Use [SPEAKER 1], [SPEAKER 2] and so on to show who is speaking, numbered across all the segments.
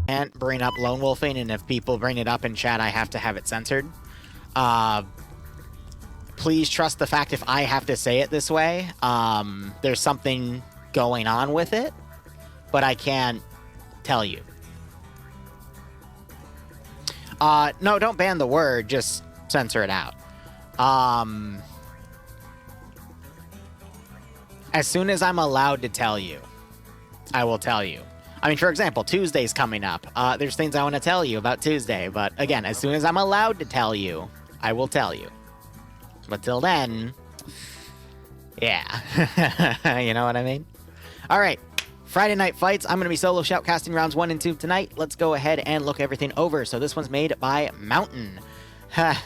[SPEAKER 1] can't bring up lone wolfing, and if people bring it up in chat, I have to have it censored. Please trust the fact if I have to say it this way, there's something going on with it, but I can't tell you. No, don't ban the word, just censor it out. As soon as I'm allowed to tell you, I will tell you. I mean, for example, Tuesday's coming up. There's things I want to tell you about Tuesday, but again, as soon as I'm allowed to tell you, I will tell you. But till then, yeah. You know what I mean? All right. Friday night fights. I'm going to be solo shoutcasting rounds 1 and 2 tonight. Let's go ahead and look everything over. So this one's made by Mountain. I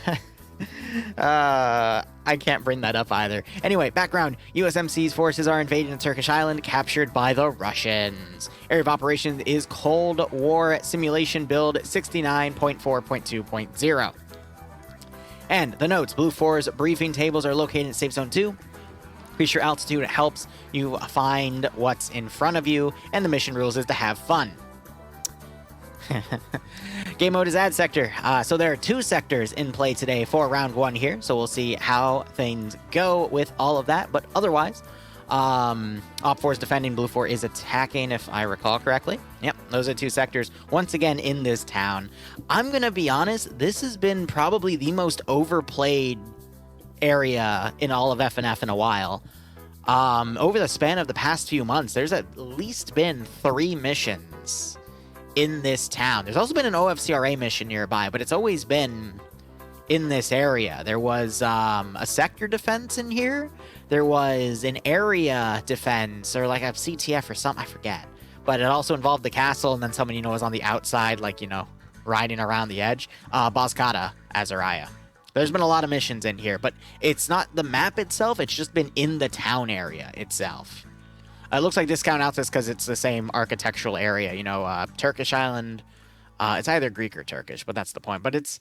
[SPEAKER 1] can't bring that up either. Anyway, background. USMC's forces are invading a Turkish island captured by the Russians. Area of operations is Cold War Simulation Build 69.4.2.0. And the notes. Blue 4's briefing tables are located in Safe Zone 2. Increase your altitude. It helps you find what's in front of you. And the mission rules is to have fun. Game mode is Ad Sector. So there are 2 sectors in play today for round 1 here. So we'll see how things go with all of that. But otherwise, Op 4 is defending, Blue 4 is attacking, if I recall correctly. Yep, those are 2 sectors. Once again, in this town. I'm going to be honest, this has been probably the most overplayed area in all of FNF in a while. Over the span of the past few months, there's at least been 3 missions in this town. There's also been an OFCRA mission nearby, but it's always been in this area. There was a sector defense in here. There was an area defense, or like a CTF or something, I forget. But it also involved the castle, and then someone, you know, was on the outside, like, you know, riding around the edge. Bozcaada, Azariah. There's been a lot of missions in here, but it's not the map itself, it's just been in the town area itself. It looks like discount outfits because it's the same architectural area, you know, Turkish island. It's either Greek or Turkish, but that's the point. But it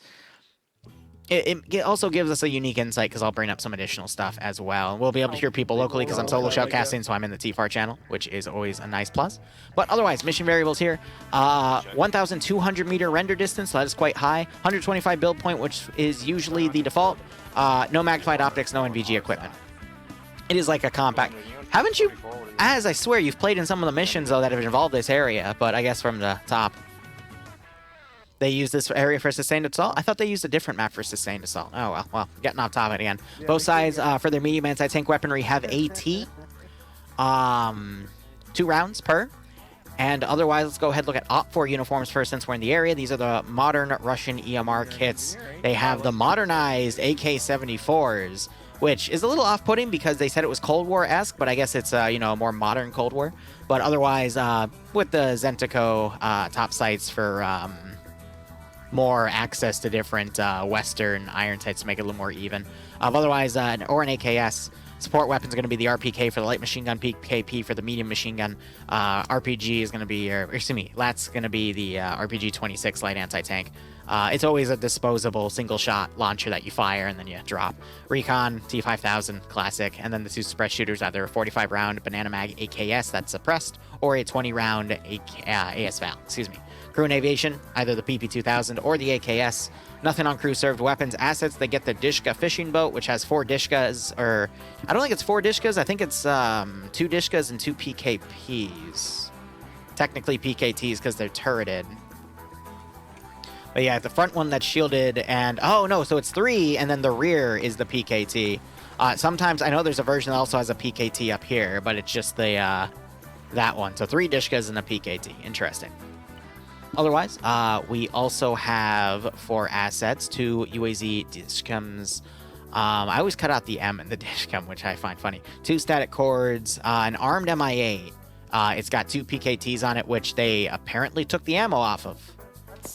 [SPEAKER 1] also gives us a unique insight because I'll bring up some additional stuff as well. We'll be able to hear people locally because I'm solo shoutcasting, so I'm in the TFAR channel, which is always a nice plus. But otherwise, mission variables here. 1,200 meter render distance, so that is quite high. 125 build point, which is usually the default. No magnified optics, no NVG equipment. It is like a compact. Haven't you, as I swear, you've played in some of the missions, though, that have involved this area, but I guess from the top. They use this area for sustained assault? I thought they used a different map for sustained assault. Oh, well, getting off topic again. Both sides, for their medium anti-tank weaponry, have AT. 2 rounds per. And otherwise, let's go ahead and look at Op 4 uniforms first, since we're in the area. These are the modern Russian EMR kits. They have the modernized AK-74s, which is a little off-putting because they said it was Cold War-esque, but I guess it's, you know, a more modern Cold War. But otherwise, with the Zentico top sights for more access to different Western iron sights to make it a little more even. Otherwise, or an AKS. Support weapons are going to be the RPK for the light machine gun, PKP for the medium machine gun. RPG is going to be, or excuse me, LAT's going to be the RPG-26 light anti-tank. It's always a disposable single-shot launcher that you fire and then you drop. Recon, T5000, classic. And then the 2 suppressed shooters, either a 45-round Banana Mag AKS that's suppressed, or a 20-round ASVAL, excuse me. Crew and aviation, either the PP-2000 or the AKS. Nothing on crew-served weapons. Assets, they get the Dishka fishing boat, which has 4 Dishkas, or I don't think it's 4 Dishkas. I think it's 2 Dishkas and 2 PKPs. Technically PKTs because they're turreted. But yeah, the front one that's shielded, and oh no, so it's 3, and then the rear is the PKT. Sometimes I know there's a version that also has a PKT up here, but it's just the that one. So 3 Dishkas and a PKT. Interesting. Otherwise, we also have 4 assets, 2 UAZ Dishkams. I always cut out the M in the Dishkam, which I find funny. 2 static cords, an armed MI8. It's got 2 PKTs on it, which they apparently took the ammo off of.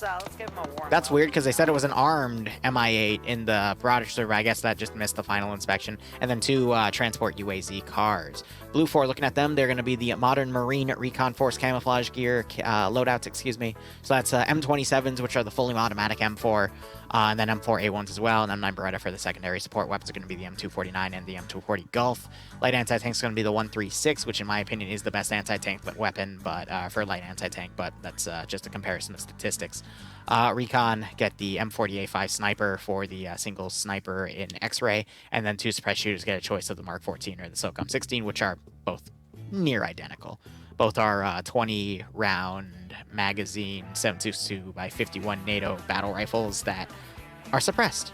[SPEAKER 2] let's give him a warm
[SPEAKER 1] That's
[SPEAKER 2] up.
[SPEAKER 1] weird because they said it was an armed MI8 in the barrage server. I guess that just missed the final inspection. And then 2 transport UAZ cars. Blue 4, looking at them, they're going to be the modern Marine Recon Force camouflage gear loadouts, excuse me. So that's M27s, which are the fully automatic M4, and then M4 A1s as well. And M9 Beretta for the secondary support weapons are going to be the M249 and the M240 Gulf. Light anti-tank is going to be the 136, which in my opinion is the best anti-tank weapon, but for light anti-tank, but that's just a comparison of statistics. Recon get the M40A5 sniper for the single sniper in X-ray, and then 2 suppressed shooters get a choice of the Mark 14 or the SOCOM 16, which are both near identical. Both are 20-round magazine 7.62 by 51 NATO battle rifles that are suppressed.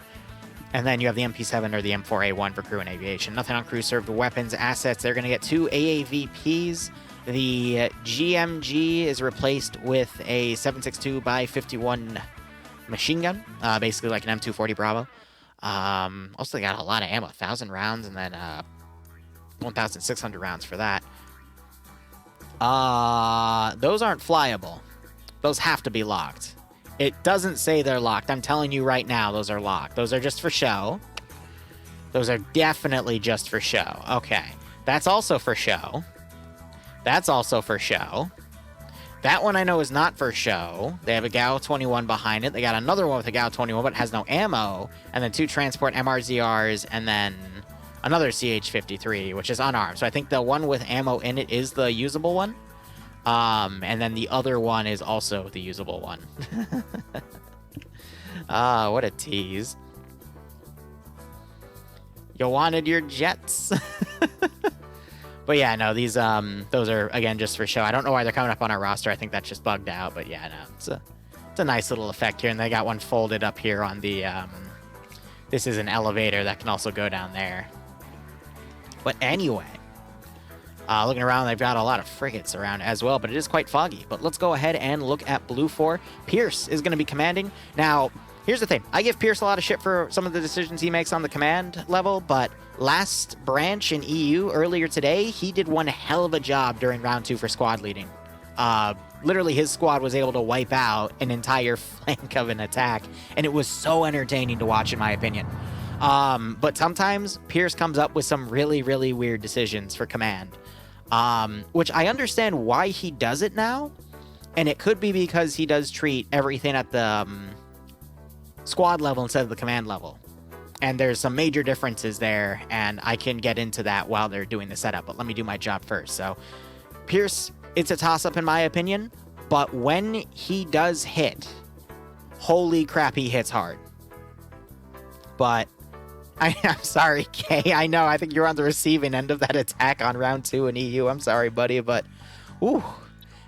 [SPEAKER 1] And then you have the MP7 or the M4A1 for crew and aviation. Nothing on crew served weapons, assets. They're going to get 2 AAVPs. The GMG is replaced with a 7.62 by 51 machine gun, basically like an M240 Bravo. Also, they got a lot of ammo, 1,000 rounds, and then 1,600 rounds for that. Those aren't flyable. Those have to be locked. It doesn't say they're locked. I'm telling you right now, those are locked. Those are just for show. Those are definitely just for show. Okay. That's also for show. That's also for show. That one I know is not for show. They have a GAU 21 behind it. They got another one with a GAU 21, but it has no ammo. And then 2 transport MRZRs, and then another CH-53, which is unarmed. So I think the one with ammo in it is the usable one. And then the other one is also the usable one. What a tease. You wanted your jets. But yeah, no, these those are again just for show. I don't know why they're coming up on our roster. I think that's just bugged out. But yeah, no, it's a nice little effect here, and they got one folded up here on the. This is an elevator that can also go down there. But anyway, looking around, they've got a lot of frigates around as well, but it is quite foggy. But let's go ahead and look at Blue 4. Pierce is going to be commanding. Now, here's the thing. I give Pierce a lot of shit for some of the decisions he makes on the command level, but last branch in EU earlier today, he did one hell of a job during round 2 for squad leading. Literally, his squad was able to wipe out an entire flank of an attack, and it was so entertaining to watch, in my opinion. But sometimes Pierce comes up with some really, really weird decisions for command, which I understand why he does it now, and it could be because he does treat everything at the squad level instead of the command level. And there's some major differences there, and I can get into that while they're doing the setup, but let me do my job first. So, Pierce, it's a toss-up in my opinion, but when he does hit, holy crap, he hits hard. But I'm sorry, Kay. I know, I think you're on the receiving end of that attack on round 2 in EU. I'm sorry, buddy, but whew.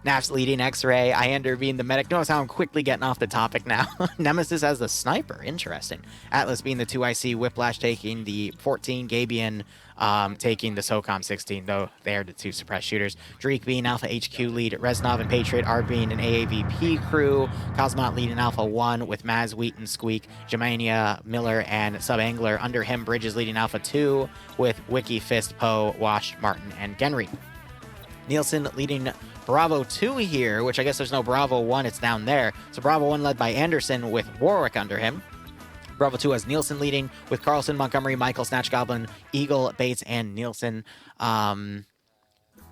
[SPEAKER 1] Naf's leading X-Ray, Iander being the medic. Notice how I'm quickly getting off the topic now. Nemesis as the sniper. Interesting. Atlas being the 2IC, Whiplash taking the 14, Gabian taking the SOCOM 16, though they are the 2 suppressed shooters. Drake being Alpha HQ lead, Reznov and Patriot are being an AAVP crew. Cosmont leading Alpha 1 with Maz, Wheaton, Squeak, Germania, Miller, and Sub-Angler. Under him, Bridges leading Alpha 2 with Wiki, Fist, Poe, Wash, Martin, and Genry. Nielsen leading Bravo 2 here, which I guess there's no Bravo 1, it's down there. So Bravo 1 led by Anderson with Warwick under him. Bravo 2 has Nielsen leading with Carlson, Montgomery, Michael, Snatch Goblin, Eagle, Bates, and Nielsen.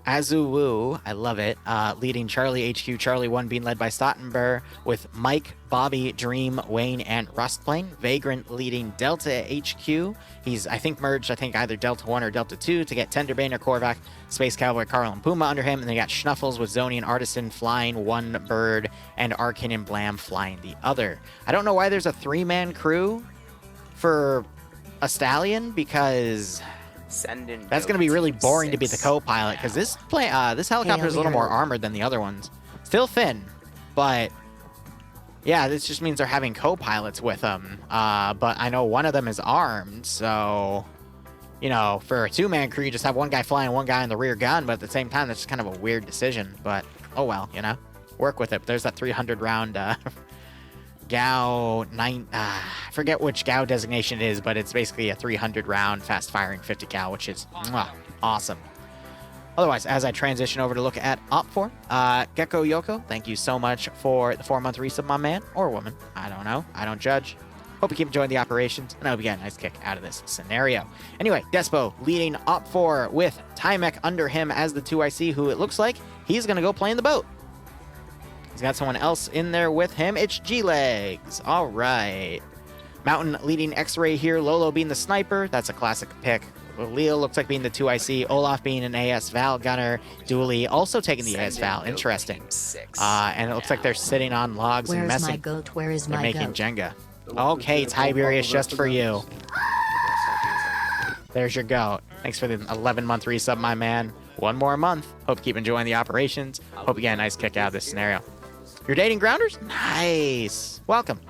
[SPEAKER 1] Azuwu, I love it, leading Charlie HQ, Charlie 1 being led by Stottenberg with Mike, Bobby, Dream, Wayne, and Rustplane. Vagrant leading Delta HQ. He's, I think, merged, either Delta 1 or Delta 2 to get Tenderbane or Korvac, Space Cowboy, Carl, and Puma under him. And then you got Schnuffles with Zoni and Artisan flying one bird, and Arkin and Blam flying the other. I don't know why there's a 3-man crew for a Stallion, because that's going to be really boring to be the co-pilot, because this helicopter is a little more armored than the other ones. Still thin, but yeah, this just means they're having co-pilots with them. But I know one of them is armed, so, you know, for a 2-man crew, you just have one guy flying, one guy in the rear gun, but at the same time, that's just kind of a weird decision. But, oh well, you know, work with it. But there's that 300-round GAU 9, I forget which GAU designation it is, but it's basically a 300-round fast-firing 50 cal, which is awesome. Otherwise, as I transition over to look at Op4, Gecko Yoko, thank you so much for the 4-month resub, my man or woman. I don't know. I don't judge. Hope you keep enjoying the operations, and I hope you get a nice kick out of this scenario. Anyway, Despo leading Op4 with Tymek under him as the 2IC, who it looks like he's going to go play in the boat. He's got someone else in there with him. It's G-Legs. All right. Mountain leading X-Ray here. Lolo being the sniper. That's a classic pick. Leo looks like being the 2IC. Olaf being an AS Val gunner. Dooley also taking the AS Val. Interesting. And it looks like they're sitting on logs and messing.
[SPEAKER 2] Where's my goat? Where is my
[SPEAKER 1] making
[SPEAKER 2] goat?
[SPEAKER 1] Jenga. Okay, Tiberius, just for you. There's your goat. Thanks for the 11-month resub, my man. One more month. Hope you keep enjoying the operations. Hope you get a nice kick out of this scenario. You're dating Grounders? Nice. Welcome.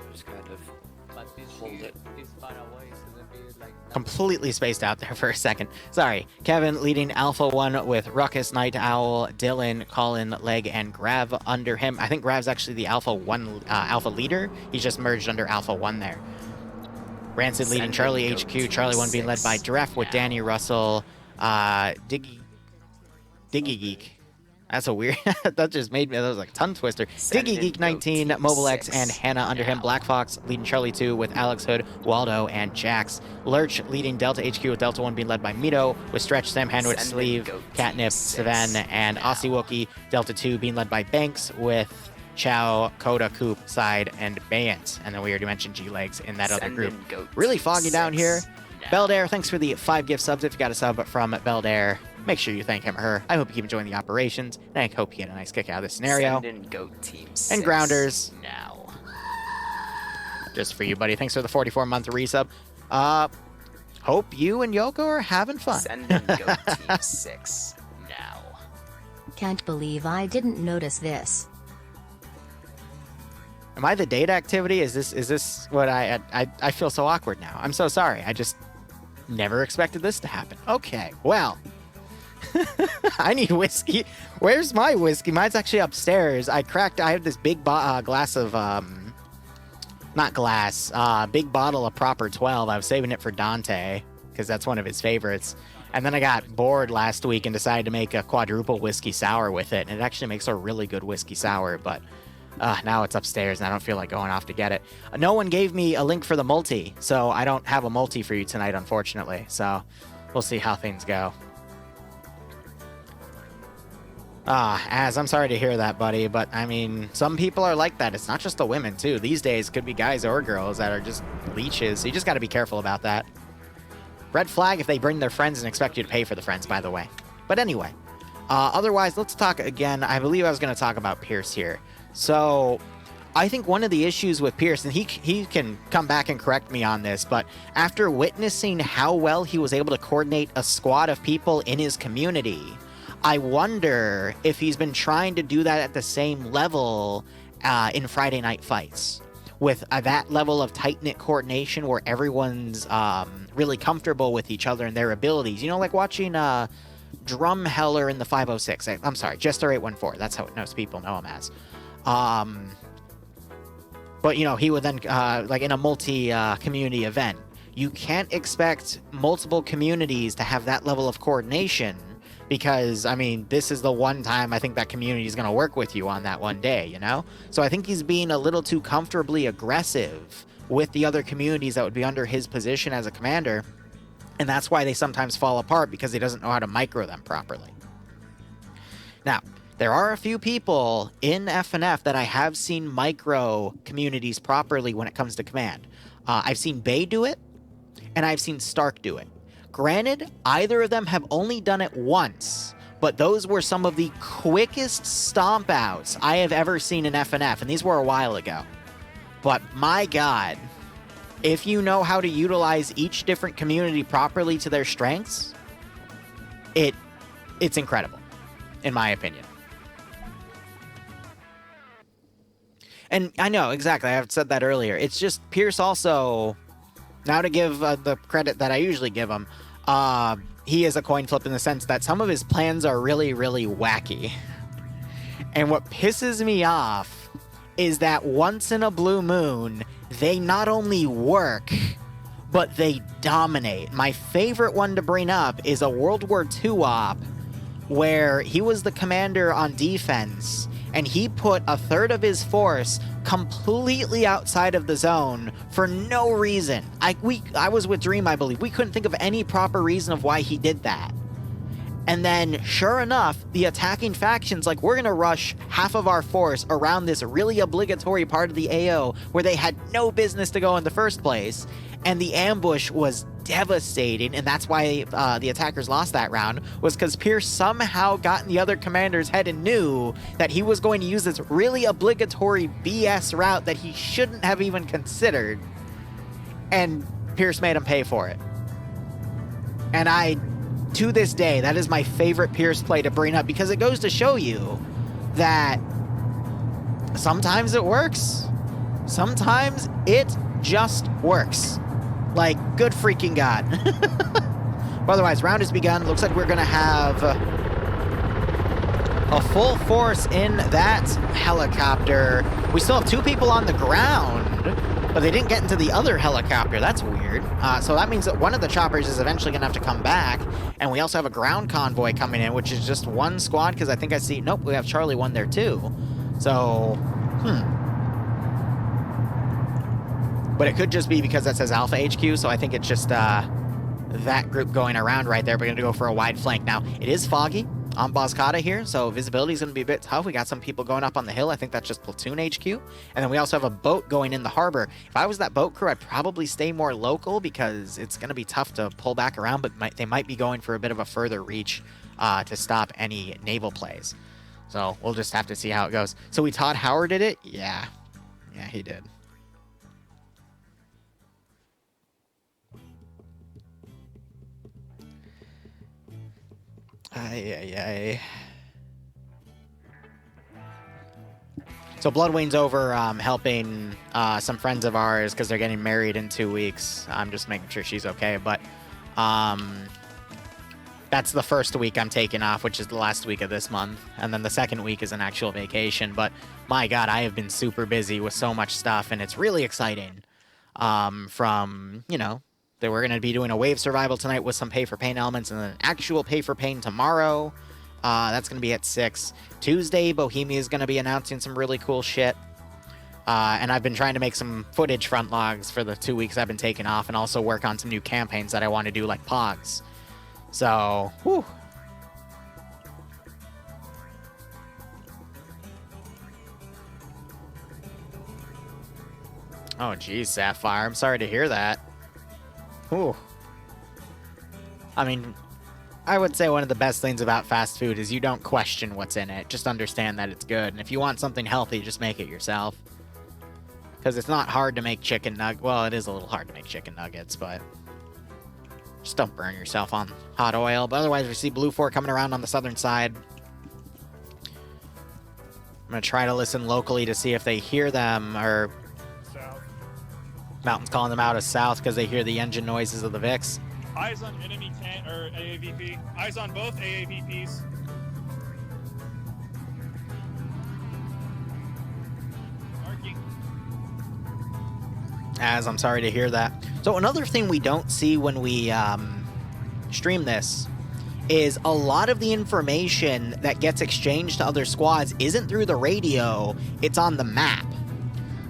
[SPEAKER 1] Completely spaced out there for a second. Sorry. Kevin leading Alpha 1 with Ruckus, Night Owl, Dylan, Colin, Leg, and Grav under him. I think Grav's actually the Alpha 1 Alpha leader. He's just merged under Alpha 1 there. Rancid leading Charlie HQ. Charlie 1 being led by Dref with Danny Russell, Diggy Geek. That's a weird... that just made me... That was like a tongue twister. Diggy Geek 19, Mobile X, and Hannah under him. Black Fox leading Charlie 2 with Alex Hood, Waldo, and Jax. Lurch leading Delta HQ with Delta 1 being led by Mito, with Stretch, Sam Hanwich, Sleeve, Catnip, Savan, and Aussie Wookie. Delta 2 being led by Banks with Chow, Coda, Coop, Side, and Bayant. And then we already mentioned G-Legs in that other group. Really foggy down here. Beldair, thanks for the 5 gift subs. If you got a sub from Beldair, make sure you thank him or her. I hope you keep enjoying the operations, and I hope you get a nice kick out of this scenario. And Grounders, now. Just for you, buddy. Thanks for the 44-month resub. Hope you and Yoko are having fun.
[SPEAKER 3] Send in Go Team 6 now.
[SPEAKER 2] Can't believe I didn't notice this.
[SPEAKER 1] Am I the data activity? Is this what I feel so awkward now? I'm so sorry. I just never expected this to happen. Okay, well. I need whiskey. Where's my whiskey? Mine's actually upstairs. I have this big glass of, not glass, big bottle of proper 12. I was saving it for Dante, because that's one of his favorites. And then I got bored last week and decided to make a quadruple whiskey sour with it. And it actually makes a really good whiskey sour, but now it's upstairs and I don't feel like going off to get it. No one gave me a link for the multi, so I don't have a multi for you tonight, unfortunately. So we'll see how things go. I'm sorry to hear that, buddy, but I mean, some people are like that. It's not just the women, too. These days, it could be guys or girls that are just leeches, so you just got to be careful about that. Red flag if they bring their friends and expect you to pay for the friends, by the way. But anyway, otherwise, let's talk again. I believe I was going to talk about Pierce here. So, I think one of the issues with Pierce, and he can come back and correct me on this, but after witnessing how well he was able to coordinate a squad of people in his community, I wonder if he's been trying to do that at the same level in Friday Night Fights, with that level of tight-knit coordination where everyone's really comfortable with each other and their abilities. You know, like watching Drumheller in the 506. I'm sorry, Jester 814. That's how most people know him as. But, you know, he would then, like in a multi-community event, you can't expect multiple communities to have that level of coordination. Because, I mean, this is the one time I think that community is going to work with you on that one day, you know? So I think he's being a little too comfortably aggressive with the other communities that would be under his position as a commander. And that's why they sometimes fall apart, because he doesn't know how to micro them properly. Now, there are a few people in FNF that I have seen micro communities properly when it comes to command. I've seen Bay do it, and I've seen Stark do it. Granted, either of them have only done it once, but those were some of the quickest stomp outs I have ever seen in FNF, and these were a while ago. But my God, if you know how to utilize each different community properly to their strengths, it's incredible, in my opinion. And I know, exactly, I've said that earlier. It's just Pierce also, now to give the credit that I usually give him, he is a coin flip in the sense that some of his plans are really, really wacky. And what pisses me off is that once in a blue moon, they not only work, but they dominate. My favorite one to bring up is a World War II op where he was the commander on defense, and he put a third of his force completely outside of the zone for no reason. I was with Dream, I believe. We couldn't think of any proper reason of why he did that. And then, sure enough, the attacking factions, like, we're going to rush half of our force around this really obligatory part of the AO where they had no business to go in the first place. And the ambush was devastating, and that's why the attackers lost that round, was because Pierce somehow got in the other commander's head and knew that he was going to use this really obligatory BS route that he shouldn't have even considered. And Pierce made him pay for it. And to this day, that is my favorite Pierce play to bring up, because it goes to show you that sometimes it works. Sometimes it just works. Like, good freaking God. But otherwise, round has begun. Looks like we're going to have a full force in that helicopter. We still have 2 people on the ground, but they didn't get into the other helicopter. That's weird. So that means that one of the choppers is eventually going to have to come back. And we also have a ground convoy coming in, which is just 1 squad, because I think I see... Nope, we have Charlie 1 there, too. So, But it could just be because that says Alpha HQ, so I think it's just that group going around right there. We're going to go for a wide flank. Now, it is foggy on Bozcaada here, so visibility is going to be a bit tough. We got some people going up on the hill. I think that's just Platoon HQ. And then we also have a boat going in the harbor. If I was that boat crew, I'd probably stay more local because it's going to be tough to pull back around, but they might be going for a bit of a further reach to stop any naval plays. So we'll just have to see how it goes. So we Todd Howarded it? Yeah. Yeah, he did. Ay. So Bloodwing's over helping some friends of ours because they're getting married in 2 weeks. I'm just making sure she's okay. But that's the first week I'm taking off, which is the last week of this month. And then the second week is an actual vacation. But my God, I have been super busy with so much stuff. And it's really exciting from, you know, that we're going to be doing a wave survival tonight with some pay-for-pain elements, and then an actual pay-for-pain tomorrow. That's going to be at 6. Tuesday, Bohemia is going to be announcing some really cool shit. And I've been trying to make some footage front logs for the 2 weeks I've been taking off, and also work on some new campaigns that I want to do, like Pogs. So, whew. Oh, geez, Sapphire. I'm sorry to hear that. Ooh. I mean, I would say one of the best things about fast food is you don't question what's in it. Just understand that it's good. And if you want something healthy, just make it yourself. Because it's not hard to make chicken nuggets. Well, it is a little hard to make chicken nuggets, but just don't burn yourself on hot oil. But otherwise, we see Blue 4 coming around on the southern side. I'm going to try to listen locally to see if they hear them, or... Mountain's calling them out as south because they hear the engine noises of the VIX.
[SPEAKER 4] Eyes on enemy or AAVP. Eyes on both AAVPs. Marking.
[SPEAKER 1] As I'm sorry to hear that. So another thing we don't see when we stream this is a lot of the information that gets exchanged to other squads isn't through the radio, it's on the map.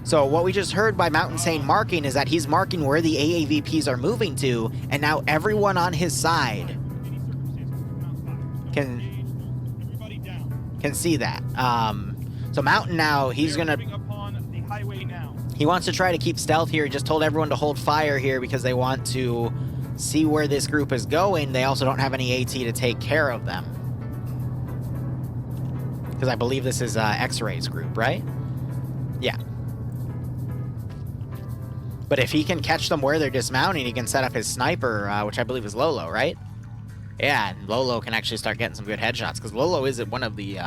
[SPEAKER 1] So what we just heard by Mountain saying marking is that he's marking where the AAVPs are moving to, and now everyone on his side can see that. So Mountain now, he's gonna... He wants to try to keep stealth here. He just told everyone to hold fire here because they want to see where this group is going. They also don't have any AT to take care of them. Because I believe this is X-Ray's group, right? Yeah. But if he can catch them where they're dismounting, he can set up his sniper, which I believe is Lolo, right? Yeah, and Lolo can actually start getting some good headshots, because Lolo is one of the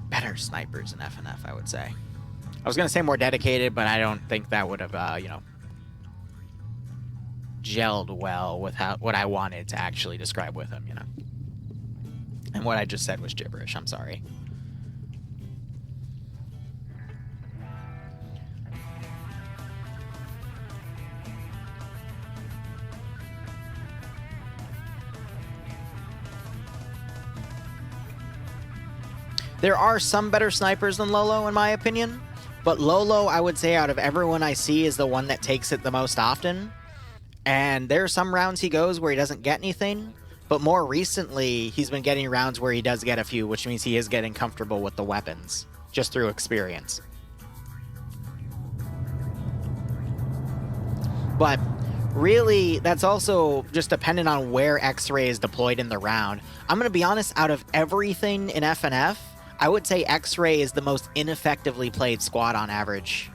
[SPEAKER 1] better snipers in FNF, I would say. I was going to say more dedicated, but I don't think that would have, you know, gelled well with what I wanted to actually describe with him, you know. And what I just said was gibberish, I'm sorry. There are some better snipers than Lolo, in my opinion. But Lolo, I would say, out of everyone I see, is the one that takes it the most often. And there are some rounds he goes where he doesn't get anything. But more recently, he's been getting rounds where he does get a few, which means he is getting comfortable with the weapons, just through experience. But really, that's also just dependent on where X-Ray is deployed in the round. I'm going to be honest, out of everything in FNF, I would say X-Ray is the most ineffectively played squad on average.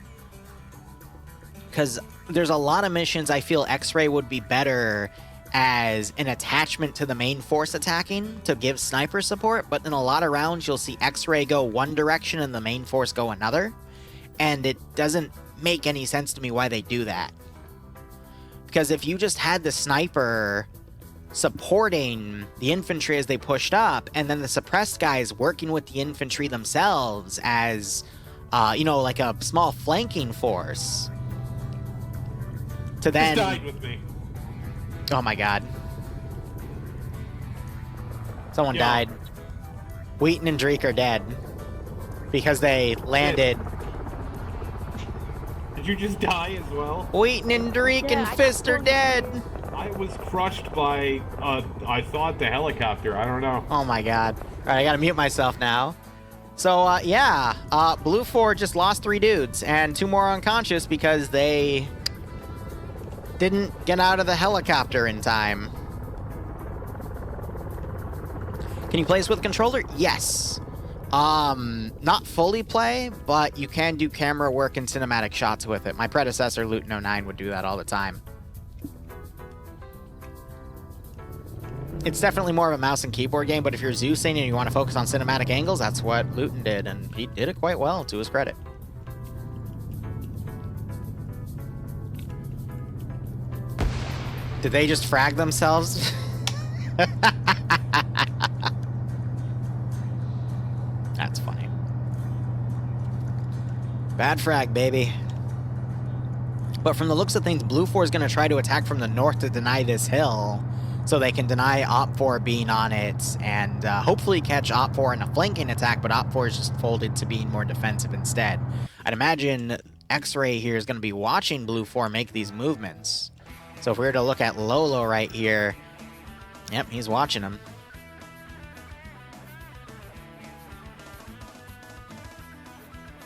[SPEAKER 1] Because there's a lot of missions I feel X-Ray would be better as an attachment to the main force attacking to give sniper support, but in a lot of rounds you'll see X-Ray go one direction and the main force go another, and it doesn't make any sense to me why they do that. Because if you just had the sniper supporting the infantry as they pushed up, and then the suppressed guys working with the infantry themselves as, you know, like a small flanking force, to then...
[SPEAKER 4] Just died with me.
[SPEAKER 1] Oh my god. Someone died. Wheaton and Dreek are dead. Because they landed...
[SPEAKER 5] Did you just die as well?
[SPEAKER 1] Wheaton and Dreek and Fist are dead!
[SPEAKER 5] I was crushed by, I thought the helicopter. I don't know.
[SPEAKER 1] Oh my god. Alright, I gotta mute myself now. So, yeah. Blue 4 just lost 3 dudes, and 2 more unconscious because they didn't get out of the helicopter in time. Can you play this with a controller? Yes. Not fully play, but you can do camera work and cinematic shots with it. My predecessor, Luton09, would do that all the time. It's definitely more of a mouse and keyboard game, but if you're Zeusing and you want to focus on cinematic angles, that's what Luton did, and he did it quite well, to his credit. Did they just frag themselves? That's funny. Bad frag, baby. But from the looks of things, Blue 4 is going to try to attack from the north to deny this hill, so they can deny Op 4 being on it, and hopefully catch Op 4 in a flanking attack, but Op 4 is just folded to being more defensive instead. I'd imagine X-Ray here is going to be watching Blue 4 make these movements. So if we were to look at Lolo right here, yep, he's watching him.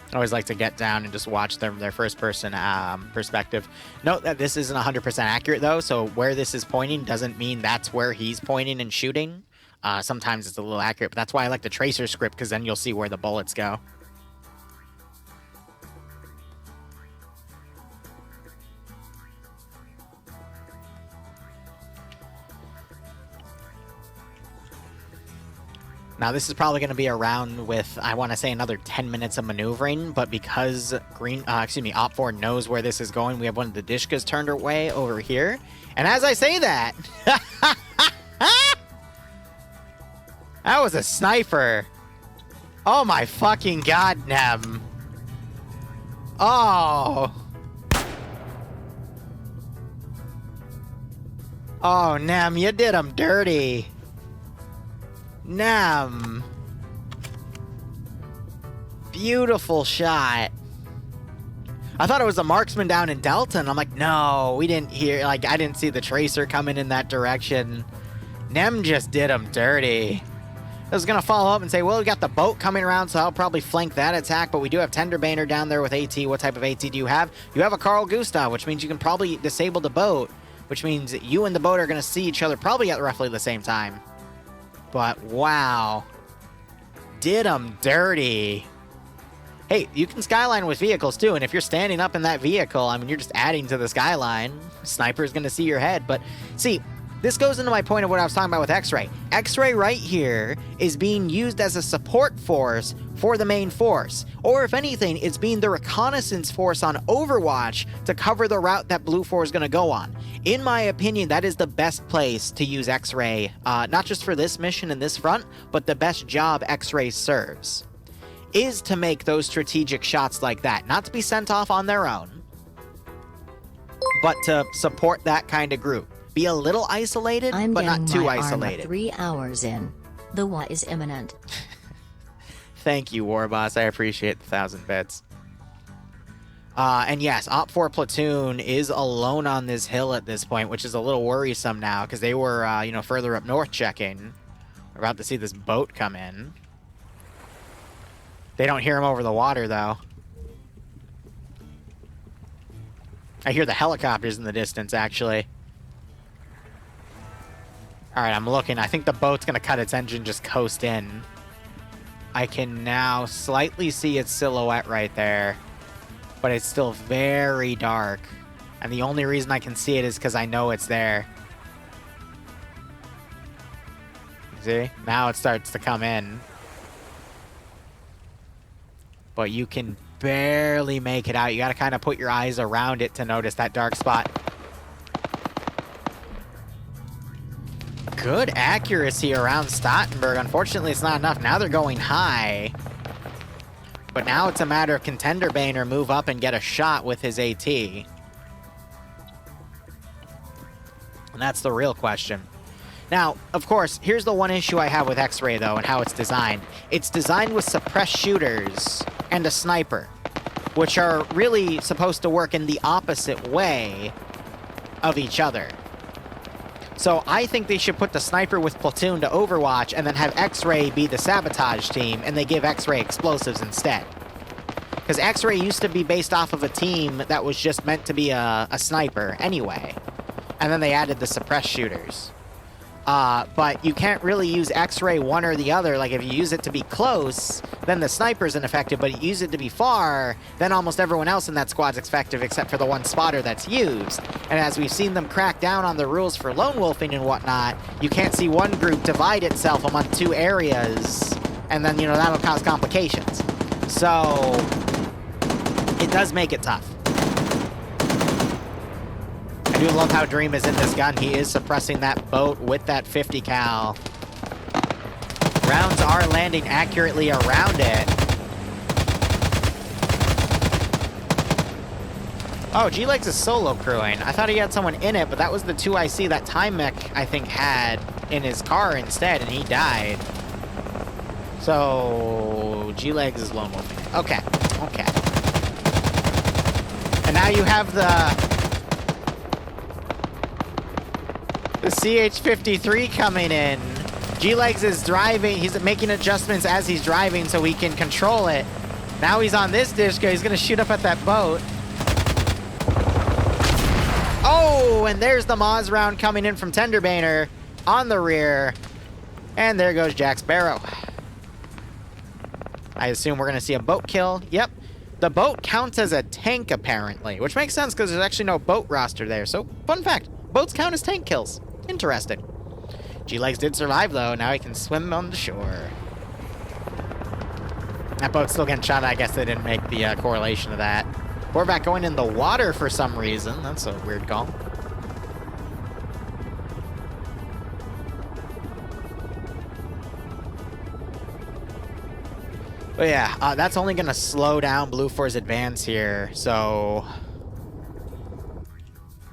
[SPEAKER 1] I always like to get down and just watch their first-person perspective. Note that this isn't 100% accurate, though, so where this is pointing doesn't mean that's where he's pointing and shooting. Sometimes it's a little accurate, but that's why I like the tracer script, because then you'll see where the bullets go. Now, this is probably going to be a round with, I want to say, another 10 minutes of maneuvering, but because Op 4 knows where this is going, we have one of the Dishkas turned away over here. And as I say that, that was a sniper. Oh my fucking god, Nem. Oh. Oh, Nem, you did him dirty. Nem. Beautiful shot. I thought it was a marksman down in Delta, and I'm like, no, we didn't hear, like, I didn't see the tracer coming in that direction. Nem just did him dirty. I was going to follow up and say, well, we got the boat coming around, so I'll probably flank that attack, but we do have Tenderbaner down there with AT. What type of AT do you have? You have a Carl Gustav, which means you can probably disable the boat, which means you and the boat are going to see each other probably at roughly the same time. But, wow. Did him dirty. Hey, you can skyline with vehicles, too, and if you're standing up in that vehicle, I mean, you're just adding to the skyline. Sniper's going to see your head, but, see, this goes into my point of what I was talking about with X-Ray. X-Ray right here is being used as a support force for the main force. Or if anything, it's being the reconnaissance force on Overwatch to cover the route that Blue 4 is going to go on. In my opinion, that is the best place to use X-Ray, not just for this mission in this front, but the best job X-Ray serves is to make those strategic shots like that. Not to be sent off on their own, but to support that kind of group. Be a little isolated, but not too isolated.
[SPEAKER 2] I'm 3 hours in. The war is imminent.
[SPEAKER 1] Thank you, Warboss. I appreciate the 1,000 bits. And yes, Op 4 Platoon is alone on this hill at this point, which is a little worrisome now because they were, you know, further up north checking. We're about to see this boat come in. They don't hear him over the water, though. I hear the helicopters in the distance, actually. All right, I'm looking. I think the boat's going to cut its engine, just coast in. I can now slightly see its silhouette right there, but it's still very dark. And the only reason I can see it is because I know it's there. See? Now it starts to come in. But you can barely make it out. You got to kind of put your eyes around it to notice that dark spot. Good accuracy around Stottenberg. Unfortunately, it's not enough. Now they're going high. But now it's a matter of can Tenderbaner move up and get a shot with his AT. And that's the real question. Now, of course, here's the one issue I have with X-Ray, though, and how it's designed. It's designed with suppressed shooters and a sniper, which are really supposed to work in the opposite way of each other. So I think they should put the sniper with Platoon to Overwatch and then have X-Ray be the sabotage team, and they give X-Ray explosives instead. Because X-Ray used to be based off of a team that was just meant to be a sniper anyway. And then they added the suppressed shooters. But you can't really use X-Ray one or the other. Like, if you use it to be close, then the sniper's ineffective, but you use it to be far, then almost everyone else in that squad's effective except for the one spotter that's used. And as we've seen them crack down on the rules for lone wolfing and whatnot, you can't see one group divide itself among two areas, and then, you know, that'll cause complications. So, it does make it tough. I do love how Dream is in this gun. He is suppressing that boat with that 50 cal. Rounds are landing accurately around it. Oh, G-Legs is solo crewing. I thought he had someone in it, but that was the 2IC that Time Mech, I think, had in his car instead, and he died. So, G-Legs is lone wolfing. Okay, okay. And now you have the CH-53 coming in. G-Legs is driving. He's making adjustments as he's driving so he can control it. Now he's on this dish. He's going to shoot up at that boat. Oh, and there's the Moz round coming in from Tenderbaner on the rear. And there goes Jack Sparrow. I assume we're going to see a boat kill. Yep. The boat counts as a tank, apparently, which makes sense because there's actually no boat roster there. So, fun fact, boats count as tank kills. Interesting. G-Legs did survive, though. Now he can swim on the shore. That boat's still getting shot. I guess they didn't make the correlation of that. Horvath going in the water for some reason. That's a weird call. But yeah, that's only going to slow down Blue 4's advance here. So,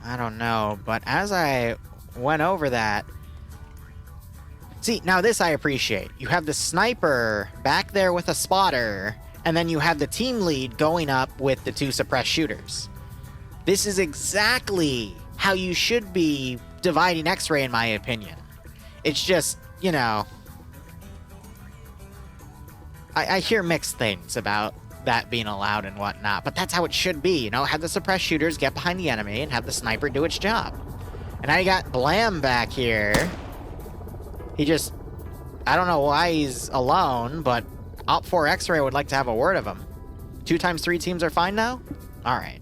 [SPEAKER 1] I don't know. But as I went over that, see, now this I appreciate. You have the sniper back there with a spotter, and then you have the team lead going up with the two suppressed shooters. This is exactly how you should be dividing X-Ray, in my opinion. It's just, you know, I hear mixed things about that being allowed and whatnot, but that's how it should be, you know? Have the suppressed shooters get behind the enemy and have the sniper do its job. And now you got Blam back here. He just, I don't know why he's alone, but Op 4 X-Ray would like to have a word of him. 2 times 3 teams are fine now? All right.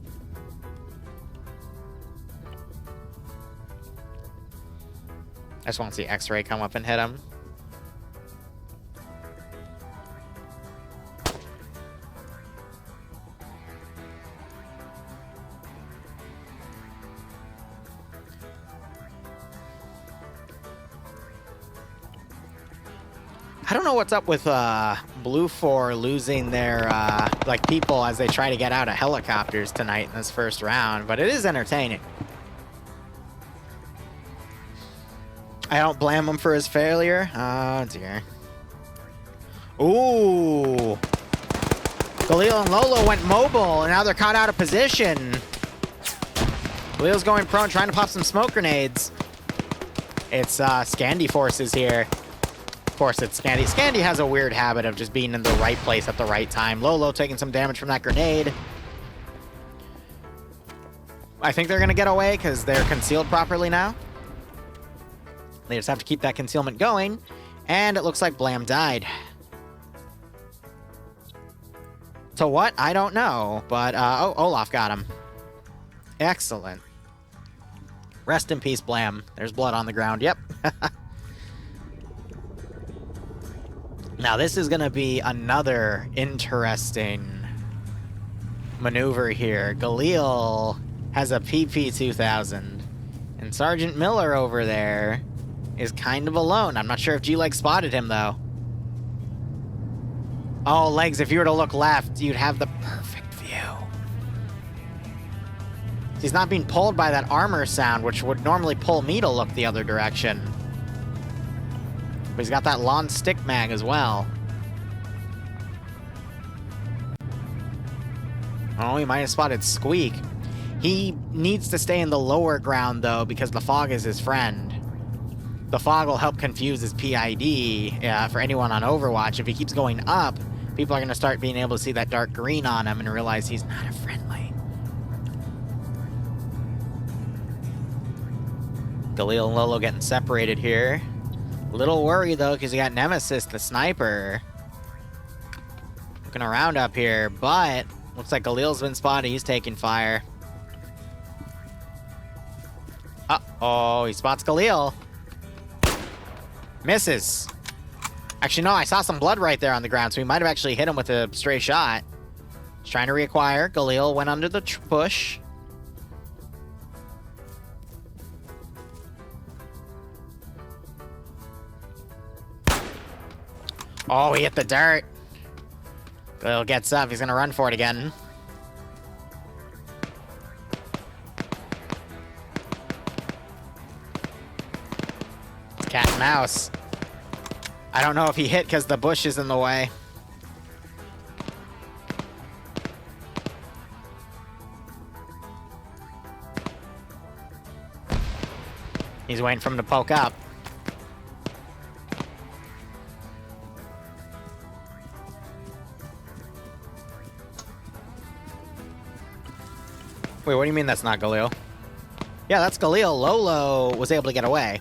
[SPEAKER 1] I just want to see X-Ray come up and hit him. I don't know what's up with Blue 4 losing their like people as they try to get out of helicopters tonight in this first round, but it is entertaining. I don't blame him for his failure. Oh dear. Ooh. Galil and Lolo went mobile, and now they're caught out of position. Galil's going prone, trying to pop some smoke grenades. It's Scandi forces here. Of course, it's Scandi. Scandi has a weird habit of just being in the right place at the right time. Lolo taking some damage from that grenade. I think they're going to get away because they're concealed properly now. They just have to keep that concealment going. And it looks like Blam died. To what? I don't know. But, oh, Olaf got him. Excellent. Rest in peace, Blam. There's blood on the ground. Yep. Now, this is going to be another interesting maneuver here. Galil has a PP-2000. And Sergeant Miller over there is kind of alone. I'm not sure if G-Leg spotted him, though. Oh, Legs, if you were to look left, you'd have the perfect view. He's not being pulled by that armor sound, which would normally pull me to look the other direction. But he's got that lawn stick mag as well. Oh, he might have spotted Squeak. He needs to stay in the lower ground, though, because the fog is his friend. The fog will help confuse his PID for anyone on Overwatch. If he keeps going up, people are going to start being able to see that dark green on him and realize he's not a friendly. Galil and Lolo getting separated here. Little worry, though, because you got Nemesis, the sniper. Looking around up here, but looks like Galil's been spotted. He's taking fire. Uh-oh, he spots Galil. Misses. Actually, no, I saw some blood right there on the ground, so he might have actually hit him with a stray shot. He's trying to reacquire. Galil went under the push. Oh, he hit the dirt. Galil gets up. He's going to run for it again. It's cat and mouse. I don't know if he hit because the bush is in the way. He's waiting for him to poke up. Wait, what do you mean that's not Galil? Yeah, that's Galil. Lolo was able to get away.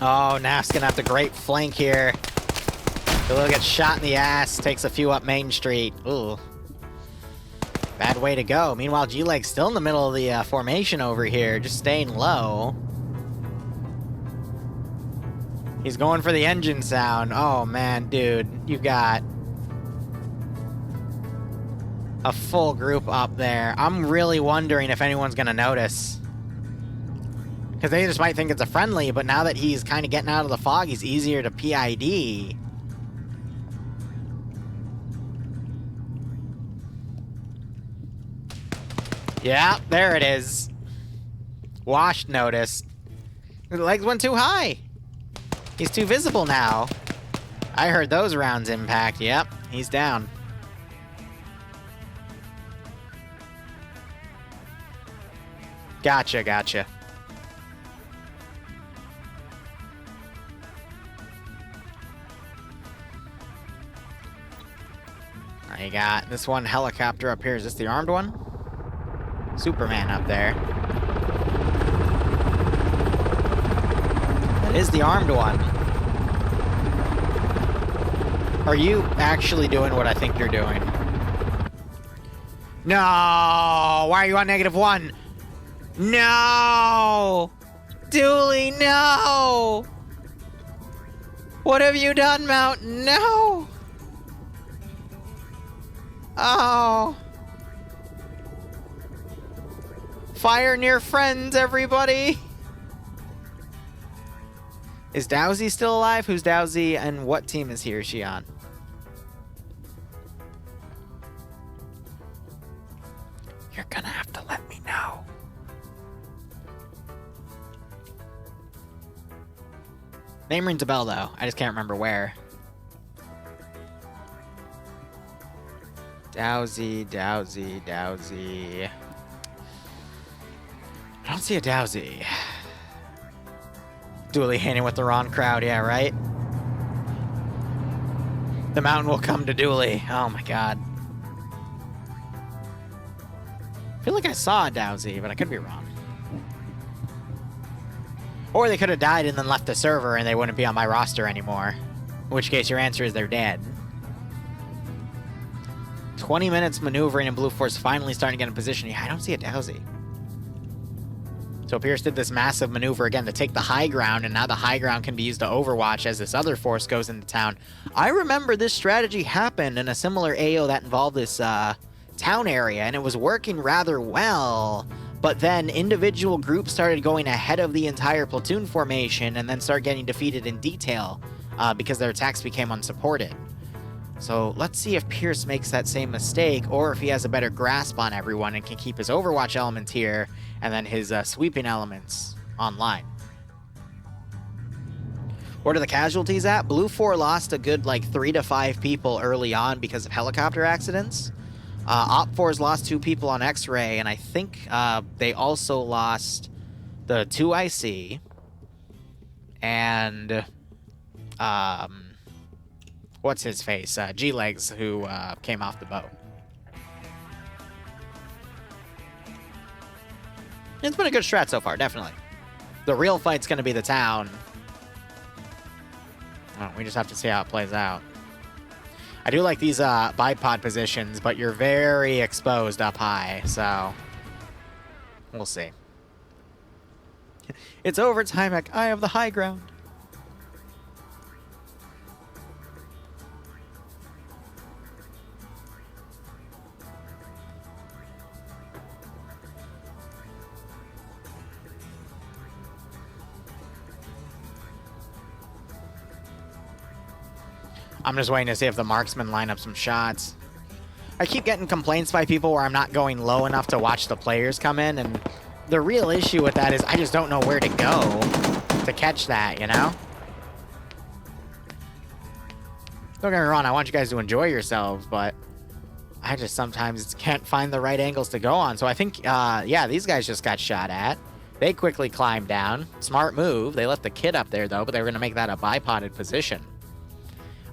[SPEAKER 1] Oh, Naf's gonna have the great flank here. Galil gets shot in the ass, takes a few up Main Street. Ooh. Bad way to go. Meanwhile, G-Leg's still in the middle of the formation over here, just staying low. He's going for the engine sound. Oh, man, dude. You've got a full group up there. I'm really wondering if anyone's gonna notice. Because they just might think it's a friendly, but now that he's kind of getting out of the fog, he's easier to PID. Yeah, there it is. Washed notice. The legs went too high. He's too visible now. I heard those rounds impact. Yep, he's down. Gotcha, gotcha. You got this one helicopter up here. Is this the armed one? Superman up there. That is the armed one. Are you actually doing what I think you're doing? No! Why are you on -1? No! Dooley, no! What have you done, Mountain? No! Oh. Fire near friends, everybody. Is Dowsy still alive? Who's Dowsy and what team is he or she on? You're gonna have to let me know. Name rings a bell, though. I just can't remember where. Dowsy, Dowsy, Dowsy. I don't see a Dowsy. Dooley hanging with the wrong crowd, yeah, right? The mountain will come to Dooley. Oh my god. I feel like I saw a Dowsy, but I could be wrong. Or they could have died and then left the server and they wouldn't be on my roster anymore. In which case your answer is they're dead. 20 minutes maneuvering and Blue Force finally starting to get in position. Yeah, I don't see a Dowsy. So Pierce did this massive maneuver again to take the high ground, and now the high ground can be used to overwatch as this other force goes into town. I remember this strategy happened in a similar AO that involved this town area, and it was working rather well. But then individual groups started going ahead of the entire platoon formation and then started getting defeated in detail because their attacks became unsupported. So let's see if Pierce makes that same mistake, or if he has a better grasp on everyone and can keep his Overwatch element here and then his sweeping elements online. Where are the casualties at? Blue 4 lost a good like 3 to 5 people early on because of helicopter accidents. Op 4's lost 2 people on X-Ray, and I think they also lost the 2 IC and what's his face? G-Legs, who came off the boat. It's been a good strat so far, definitely. The real fight's going to be the town. Oh, we just have to see how it plays out. I do like these bipod positions, but you're very exposed up high, so we'll see. It's overtime, I have the high ground. I'm just waiting to see if the marksmen line up some shots. I keep getting complaints by people where I'm not going low enough to watch the players come in, and the real issue with that is I just don't know where to go to catch that, you know? Don't get me wrong, I want you guys to enjoy yourselves, but I just sometimes can't find the right angles to go on. So I think, yeah, these guys just got shot at. They quickly climbed down. Smart move. They left the kid up there, though, but they were going to make that a bipoded position.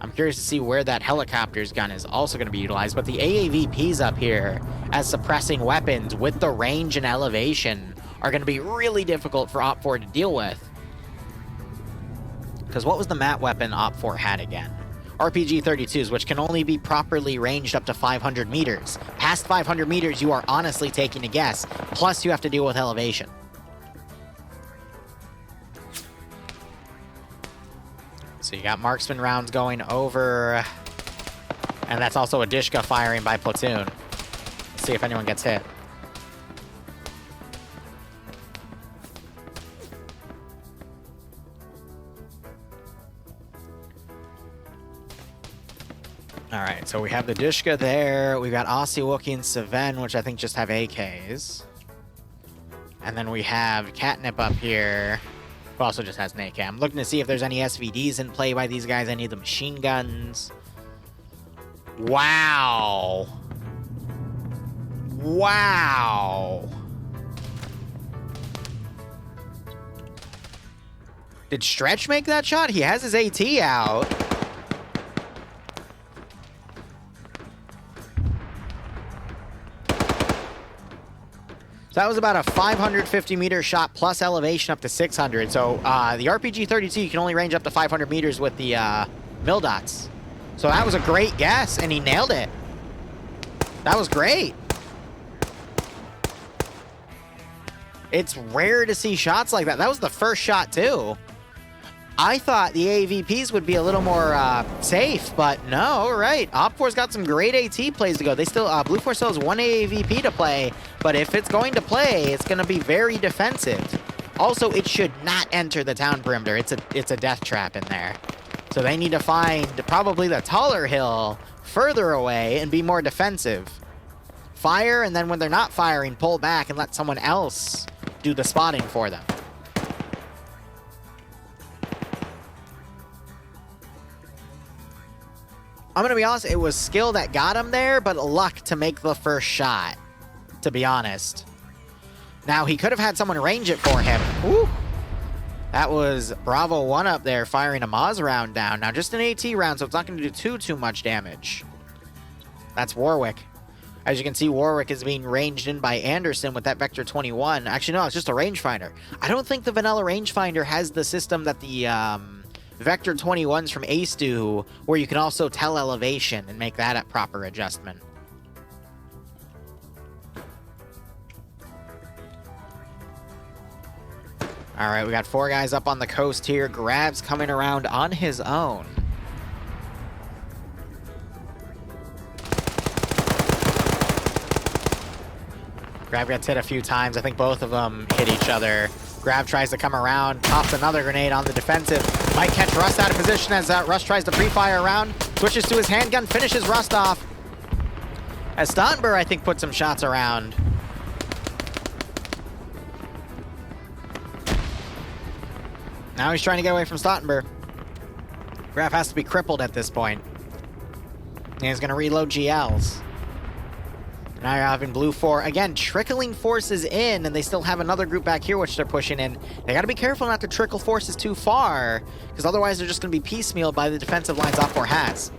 [SPEAKER 1] I'm curious to see where that helicopter's gun is also going to be utilized, but the AAVPs up here as suppressing weapons with the range and elevation are going to be really difficult for Op 4 to deal with. Because what was the mat weapon Op 4 had again? RPG-32s, which can only be properly ranged up to 500 meters. Past 500 meters, you are honestly taking a guess, plus you have to deal with elevation. So you got marksman rounds going over, and that's also a Dishka firing by platoon. Let's see if anyone gets hit. All right, so we have the Dishka there. We've got Aussie Wookie and Seven, which I think just have AKs. And then we have Catnip up here, who also just has an AK. I'm looking to see if there's any SVDs in play by these guys, any of the machine guns. Wow. Wow. Did Stretch make that shot? He has his AT out. That was about a 550 meter shot plus elevation up to 600. So the RPG-32, you can only range up to 500 meters with the mil dots. So that was a great guess, and he nailed it. That was great. It's rare to see shots like that. That was the first shot, too. I thought the AVPs would be a little more safe, but no, all right. Op4's got some great AT plays to go. They still, Blue 4 still has one AVP to play, but if it's going to play, it's going to be very defensive. Also, it should not enter the town perimeter. It's a death trap in there. So they need to find probably the taller hill further away and be more defensive. Fire, and then when they're not firing, pull back and let someone else do the spotting for them. I'm going to be honest, it was skill that got him there, but luck to make the first shot, to be honest. Now, he could have had someone range it for him. Woo! That was Bravo 1 up there firing a Maz round down. Now, just an AT round, so it's not going to do too much damage. That's Warwick. As you can see, Warwick is being ranged in by Anderson with that Vector 21. Actually, no, it's just a rangefinder. I don't think the vanilla rangefinder has the system that the Vector 21s from Ace do, where you can also tell elevation and make that a proper adjustment. All right, we got 4 guys up on the coast here. Grab's coming around on his own. Grab gets hit a few times. I think both of them hit each other. Grab tries to come around, pops another grenade on the defensive. Might catch Rust out of position as Rust tries to pre-fire around. Switches to his handgun, finishes Rust off. As Stottenberg, I think, put some shots around. Now he's trying to get away from Stottenberg. Graf has to be crippled at this point. And he's going to reload GLs. Now you're having Blue 4, again, trickling forces in, and they still have another group back here which they're pushing in. They got to be careful not to trickle forces too far, because otherwise they're just going to be piecemealed by the defensive lines Op 4 has.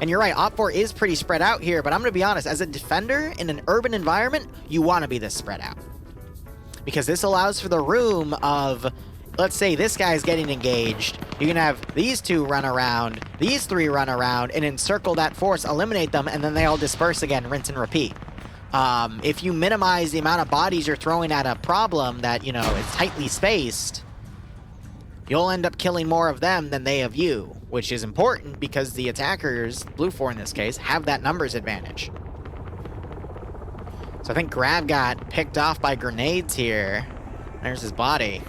[SPEAKER 1] And you're right, Op 4 is pretty spread out here, but I'm going to be honest, as a defender in an urban environment, you want to be this spread out. Because this allows for the room of, let's say this guy's getting engaged, you can have these 2 run around, these 3 run around, and encircle that force, eliminate them, and then they all disperse again, rinse and repeat. If you minimize the amount of bodies you're throwing at a problem that, you know, is tightly spaced, you'll end up killing more of them than they of you, which is important because the attackers, Blue 4 in this case, have that numbers advantage. So I think Grab got picked off by grenades here. There's his body.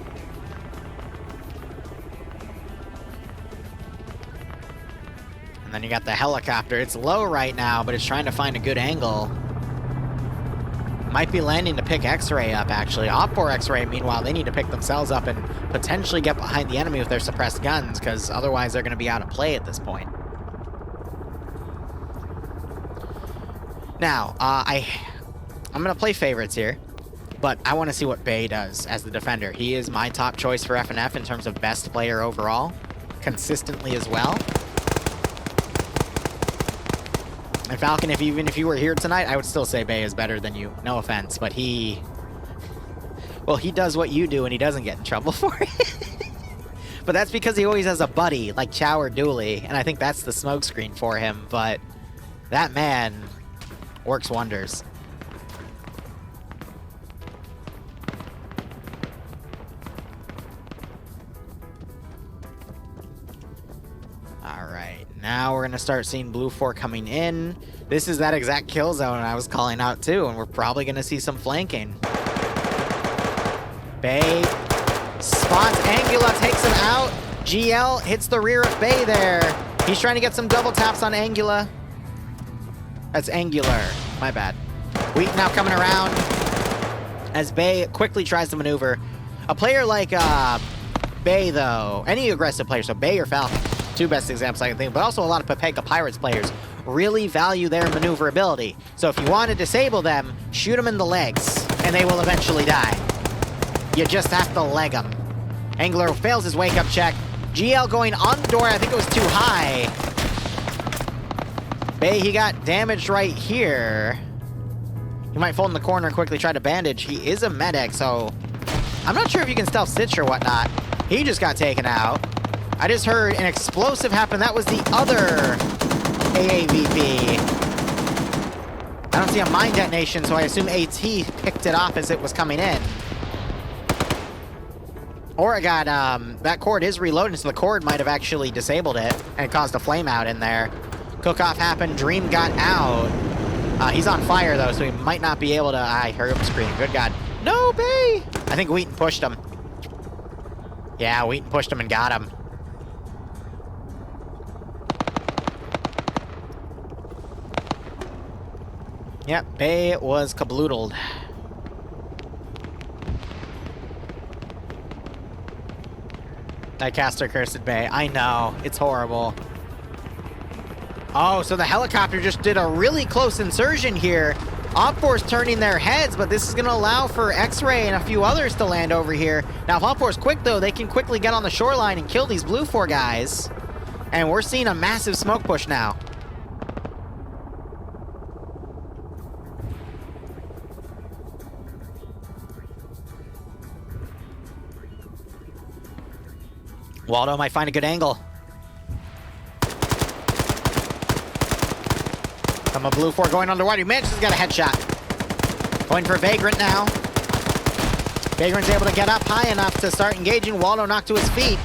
[SPEAKER 1] And then you got the helicopter. It's low right now, but it's trying to find a good angle. Might be landing to pick X-Ray up, actually. Op 4 X-Ray, meanwhile, they need to pick themselves up and potentially get behind the enemy with their suppressed guns, because otherwise they're going to be out of play at this point. Now, I'm going to play favorites here, but I want to see what Bay does as the defender. He is my top choice for FNF in terms of best player overall, consistently as well. And Falcon, even if you were here tonight, I would still say Bay is better than you. No offense, but he does what you do and he doesn't get in trouble for it. But that's because he always has a buddy like Chow or Dooley, and I think that's the smokescreen for him. But that man works wonders. Now we're going to start seeing Blue 4 coming in. This is that exact kill zone I was calling out too, and we're probably going to see some flanking. Bay spots Angula, takes him out. GL hits the rear of Bay there. He's trying to get some double taps on Angula. That's Angular. My bad. Wheat now coming around as Bay quickly tries to maneuver. A player like Bay, though, any aggressive player, so Bay or Falcon, 2 best examples I can think of, but also a lot of Pepeka Pirates players really value their maneuverability. So if you want to disable them, shoot them in the legs, and they will eventually die. You just have to leg them. Angler fails his wake-up check. GL going on the door, I think it was too high. Bay, he got damaged right here. He might fold in the corner, quickly try to bandage. He is a medic, so I'm not sure if you can stealth stitch or whatnot. He just got taken out. I just heard an explosive happen. That was the other AAVP. I don't see a mine detonation, so I assume AT picked it off as it was coming in. Or it got, that cord is reloading, so the cord might have actually disabled it and caused a flame out in there. Cook-off happened, Dream got out. He's on fire, though, so he might not be able to... I heard him scream. Good God. No, Bay! I think Wheaton pushed him. Yeah, Wheaton pushed him and got him. Yep, Bay was kabloodled. I cast her cursed Bay. I know, it's horrible. Oh, so the helicopter just did a really close insertion here. OpForce turning their heads, but this is going to allow for X-Ray and a few others to land over here. Now, if OpForce quick, though, they can quickly get on the shoreline and kill these Blue 4 guys. And we're seeing a massive smoke push now. Waldo might find a good angle. From a Blue 4 going underwater. Manages to get a headshot. Going for Vagrant now. Vagrant's able to get up high enough to start engaging. Waldo knocked to his feet.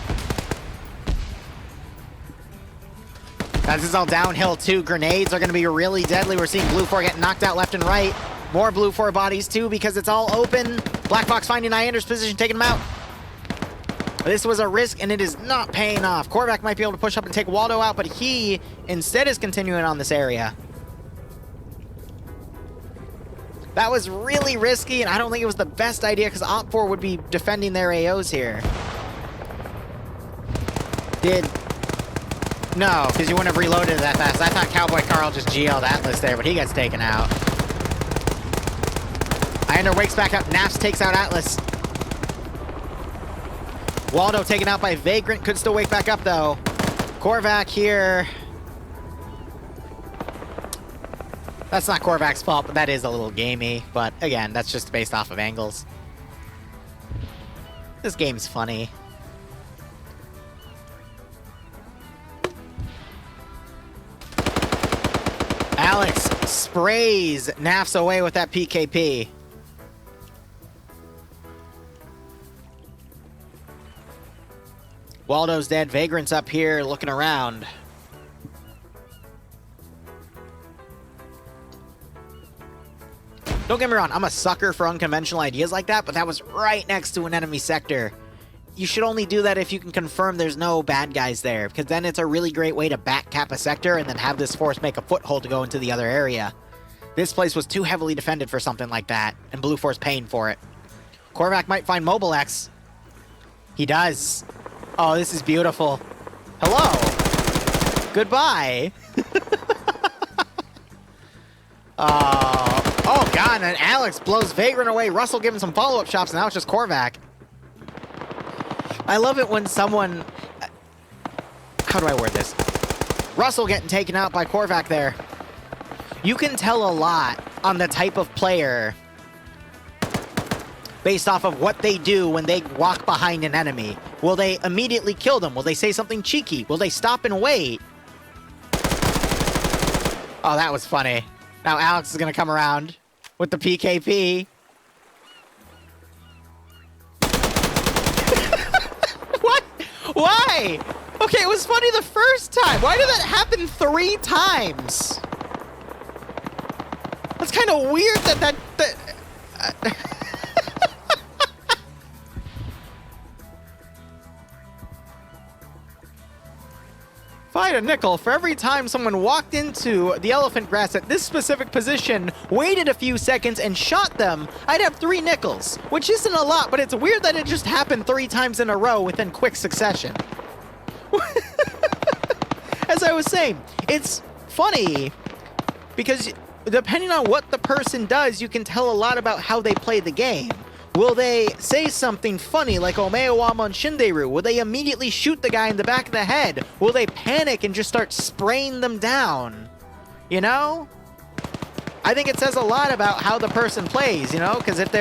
[SPEAKER 1] Now, this is all downhill too. Grenades are going to be really deadly. We're seeing Blue 4 get knocked out left and right. More Blue 4 bodies too because it's all open. Black Fox finding Iander's position, taking him out. This was a risk, and it is not paying off. Korvac might be able to push up and take Waldo out, but he instead is continuing on this area. That was really risky, and I don't think it was the best idea because OpFor would be defending their AOs here. No, because you wouldn't have reloaded that fast. I thought Cowboy Carl just GL'd Atlas there, but he gets taken out. Iander wakes back up. Naps takes out Atlas. Waldo taken out by Vagrant. Could still wake back up, though. Korvac here. That's not Korvac's fault, but that is a little gamey. But again, that's just based off of angles. This game's funny. Alex sprays Nafs away with that PKP. Waldo's dead. Vagrant's up here looking around. Don't get me wrong, I'm a sucker for unconventional ideas like that, but that was right next to an enemy sector. You should only do that if you can confirm there's no bad guys there, because then it's a really great way to backcap a sector and then have this force make a foothold to go into the other area. This place was too heavily defended for something like that, and Blue Force paying for it. Korvac might find Mobile X. He does. Oh, this is beautiful. Hello. Goodbye. Oh, God, and Alex blows Vagrant away. Russell giving some follow-up shots, and now it's just Korvac. I love it when someone... How do I word this? Russell getting taken out by Korvac there. You can tell a lot on the type of player based off of what they do when they walk behind an enemy. Will they immediately kill them? Will they say something cheeky? Will they stop and wait? Oh, that was funny. Now Alex is going to come around with the PKP. What? Why? Okay, it was funny the first time. Why did that happen 3 times? That's kind of weird that If I had a nickel for every time someone walked into the elephant grass at this specific position, waited a few seconds, and shot them, I'd have 3 nickels, which isn't a lot, but it's weird that it just happened 3 times in a row within quick succession. As I was saying, it's funny because depending on what the person does, you can tell a lot about how they play the game. Will they say something funny like Omeawama and Shinderu? Will they immediately shoot the guy in the back of the head? Will they panic and just start spraying them down? You know? I think it says a lot about how the person plays, you know? Because if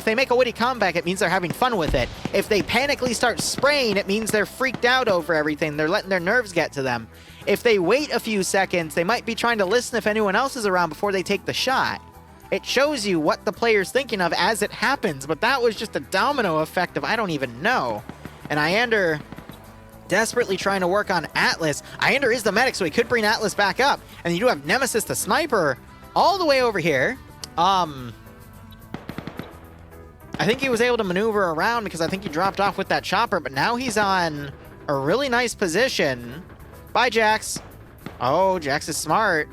[SPEAKER 1] they make a witty comeback, it means they're having fun with it. If they panically start spraying, it means they're freaked out over everything. They're letting their nerves get to them. If they wait a few seconds, they might be trying to listen if anyone else is around before they take the shot. It shows you what the player's thinking of as it happens, but that was just a domino effect of I don't even know. And Iander desperately trying to work on Atlas. Iander is the medic, so he could bring Atlas back up. And you do have Nemesis, the sniper, all the way over here. I think he was able to maneuver around because I think he dropped off with that chopper, but now he's on a really nice position. Bye, Jax. Oh, Jax is smart.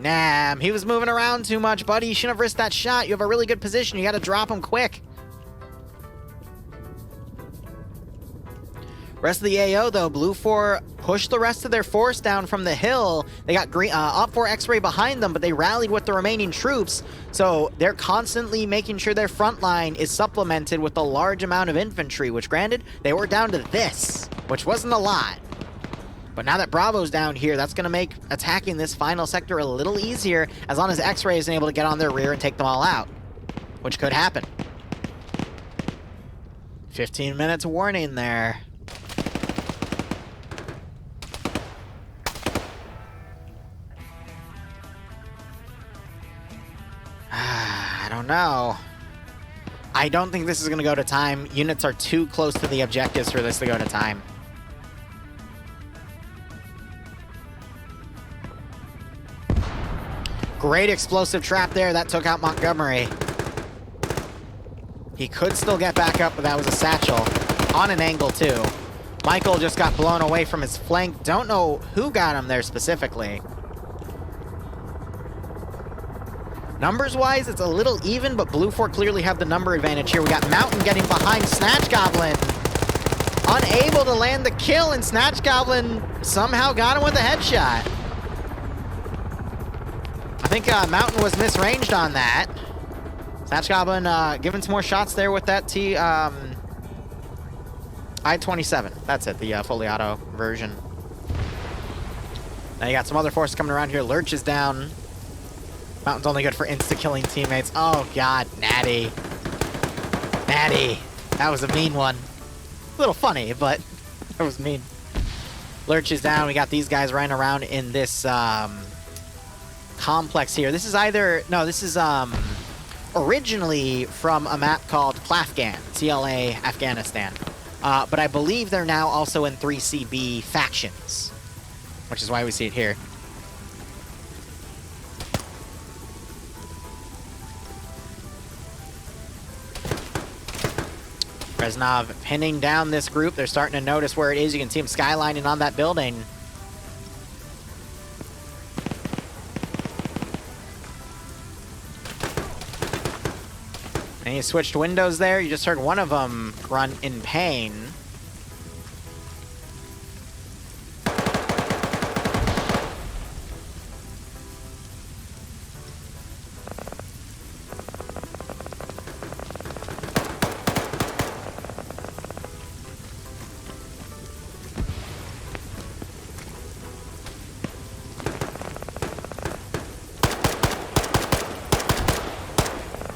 [SPEAKER 1] Nah, he was moving around too much, buddy. You shouldn't have risked that shot. You have a really good position. You got to drop him quick. Rest of the AO, though, Blue 4 pushed the rest of their force down from the hill. They got green, Op 4 X-Ray behind them, but they rallied with the remaining troops. So they're constantly making sure their front line is supplemented with a large amount of infantry, which granted, they were down to this, which wasn't a lot. But now that Bravo's down here, that's going to make attacking this final sector a little easier as long as X-Ray isn't able to get on their rear and take them all out, which could happen. 15 minutes warning there. I don't know. I don't think this is going to go to time. Units are too close to the objectives for this to go to time. Great explosive trap there. That took out Montgomery. He could still get back up, but that was a satchel. On an angle, too. Michael just got blown away from his flank. Don't know who got him there specifically. Numbers-wise, it's a little even, but Blue 4 clearly have the number advantage here. We got Mountain getting behind Snatch Goblin. Unable to land the kill, and Snatch Goblin somehow got him with a headshot. I think Mountain was misranged on that. Snatch Goblin giving some more shots there with that I-27. That's it, the fully auto version. Now you got some other forces coming around here. Lurch is down. Mountain's only good for insta-killing teammates. Oh, God, Natty. Natty. That was a mean one. A little funny, but that was mean. Lurch is down. We got these guys running around in this complex here. This is either... No, this is originally from a map called Klafgan, CLA, Afghanistan. But I believe they're now also in 3CB factions, which is why we see it here. Reznov pinning down this group. They're starting to notice where it is. You can see him skylining on that building. And he switched windows there. You just heard one of them grunt in pain.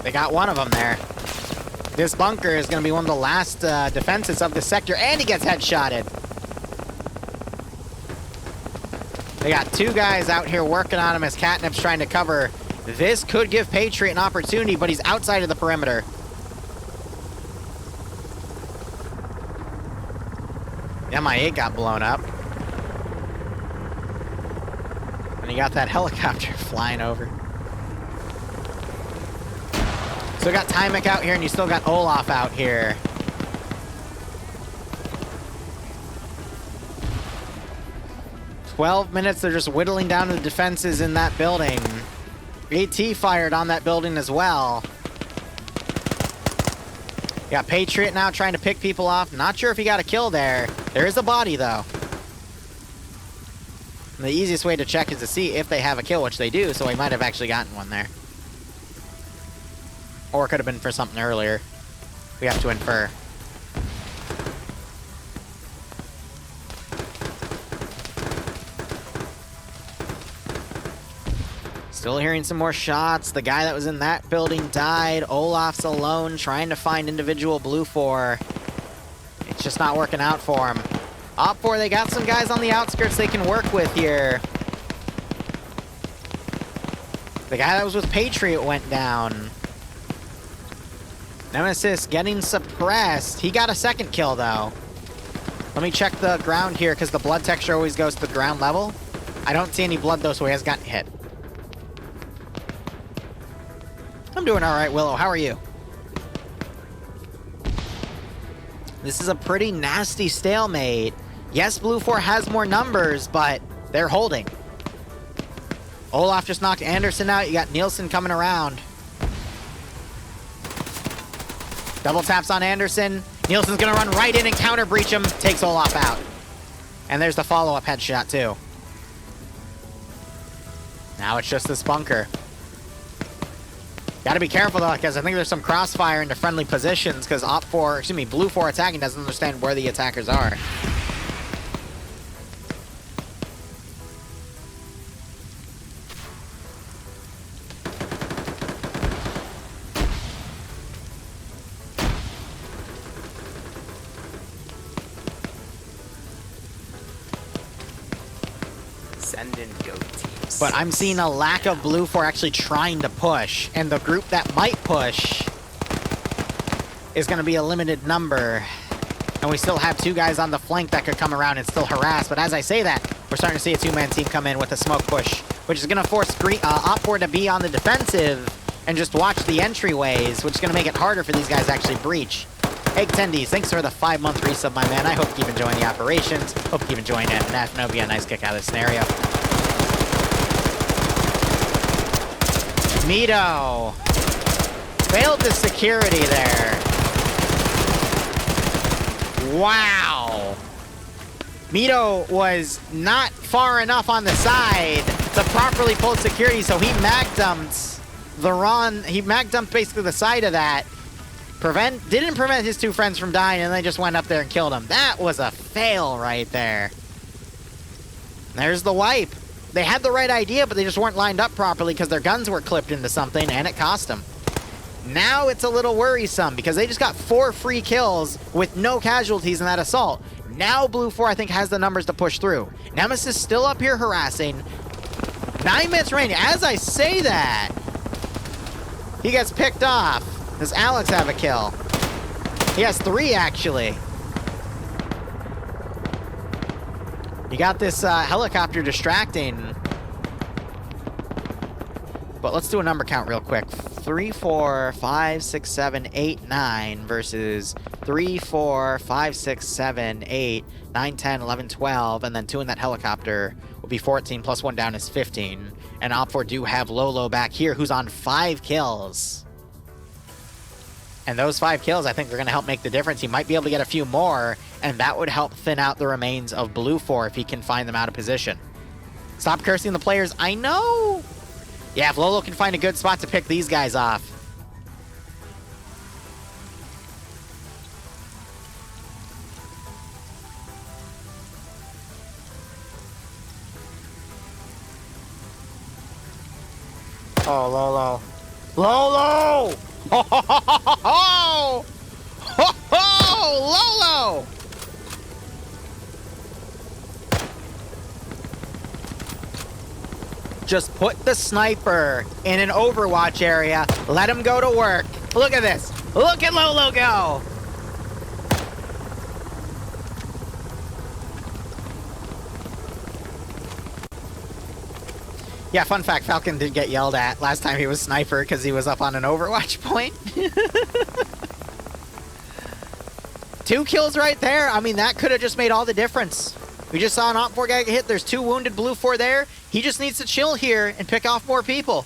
[SPEAKER 1] They got one of them there. This bunker is going to be one of the last defenses of the sector, and he gets headshotted. They got two guys out here working on him as Catnip's trying to cover. This could give Patriot an opportunity, but he's outside of the perimeter. The MI8 got blown up. And he got that helicopter flying over. Still got Tymek out here, and you still got Olaf out here. "12 minutes, they're just whittling down the defenses in that building. AT fired on that building as well. Got Patriot now trying to pick people off. Not sure if he got a kill there. There is a body, though. And the easiest way to check is to see if they have a kill, which they do, so he might have actually gotten one there. Or it could have been for something earlier. We have to infer. Still hearing some more shots. The guy that was in that building died. Olaf's alone trying to find individual Blue 4. It's just not working out for him. Op 4, they got some guys on the outskirts they can work with here. The guy that was with Patriot went down. Nemesis getting suppressed. He got a second kill, though. Let me check the ground here, because the blood texture always goes to the ground level. I don't see any blood, though, so he has gotten hit. I'm doing all right, Willow. How are you? This is a pretty nasty stalemate. Yes, Blue 4 has more numbers, but they're holding. Olaf just knocked Anderson out. You got Nielsen coming around. Double taps on Anderson. Nielsen's gonna run right in and counter breach him, takes Olaf out. And there's the follow-up headshot too. Now it's just this bunker. Gotta be careful though, because I think there's some crossfire into friendly positions, because Blue 4 attacking doesn't understand where the attackers are.
[SPEAKER 3] Send in go teams.
[SPEAKER 1] But I'm seeing a lack of Blue 4 actually trying to push, and the group that might push is going to be a limited number. And we still have 2 guys on the flank that could come around and still harass. But as I say that, we're starting to see a 2-man team come in with a smoke push, which is going to force Op4 to be on the defensive and just watch the entryways, which is going to make it harder for these guys to actually breach. Hey, Tendies, thanks for the 5-month resub, my man. I hope you keep enjoying the operations. Hope you keep enjoying it. And that'll be a nice kick out of the scenario. Mito failed the security there. Wow. Mito was not far enough on the side to properly pull security, so he mag dumped the run. He mag dumped basically the side of that. Didn't prevent his 2 friends from dying, and they just went up there and killed him. That was a fail right there. There's the wipe. They had the right idea, but they just weren't lined up properly because their guns were clipped into something, and it cost them. Now it's a little worrisome because they just got 4 free kills with no casualties in that assault. Now Blue 4, I think, has the numbers to push through. Nemesis still up here harassing. 9 minutes remaining. As I say that, he gets picked off. Does Alex have a kill? He has 3, actually. You got this helicopter distracting. But let's do a number count real quick. 3, 4, 5, 6, 7, 8, 9 versus 3, 4, 5, 6, 7, 8, 9, 10, 11, 12, and then 2 in that helicopter will be 14, plus 1 down is 15. And Op4 do have Lolo back here, who's on 5 kills. And those 5 kills, I think, are going to help make the difference. He might be able to get a few more, and that would help thin out the remains of Blue 4 if he can find them out of position. Stop cursing the players. I know! Yeah, if Lolo can find a good spot to pick these guys off. Oh, Lolo. Lolo! Ho, ho, ho, ho, ho! Ho, ho! Lolo! Just put the sniper in an Overwatch area. Let him go to work. Look at this. Look at Lolo go. Yeah, fun fact, Falcon did get yelled at last time he was sniper because he was up on an Overwatch point. 2 kills right there. I mean, that could have just made all the difference. We just saw an Op4 guy get hit. There's 2 wounded Blue 4 there. He just needs to chill here and pick off more people.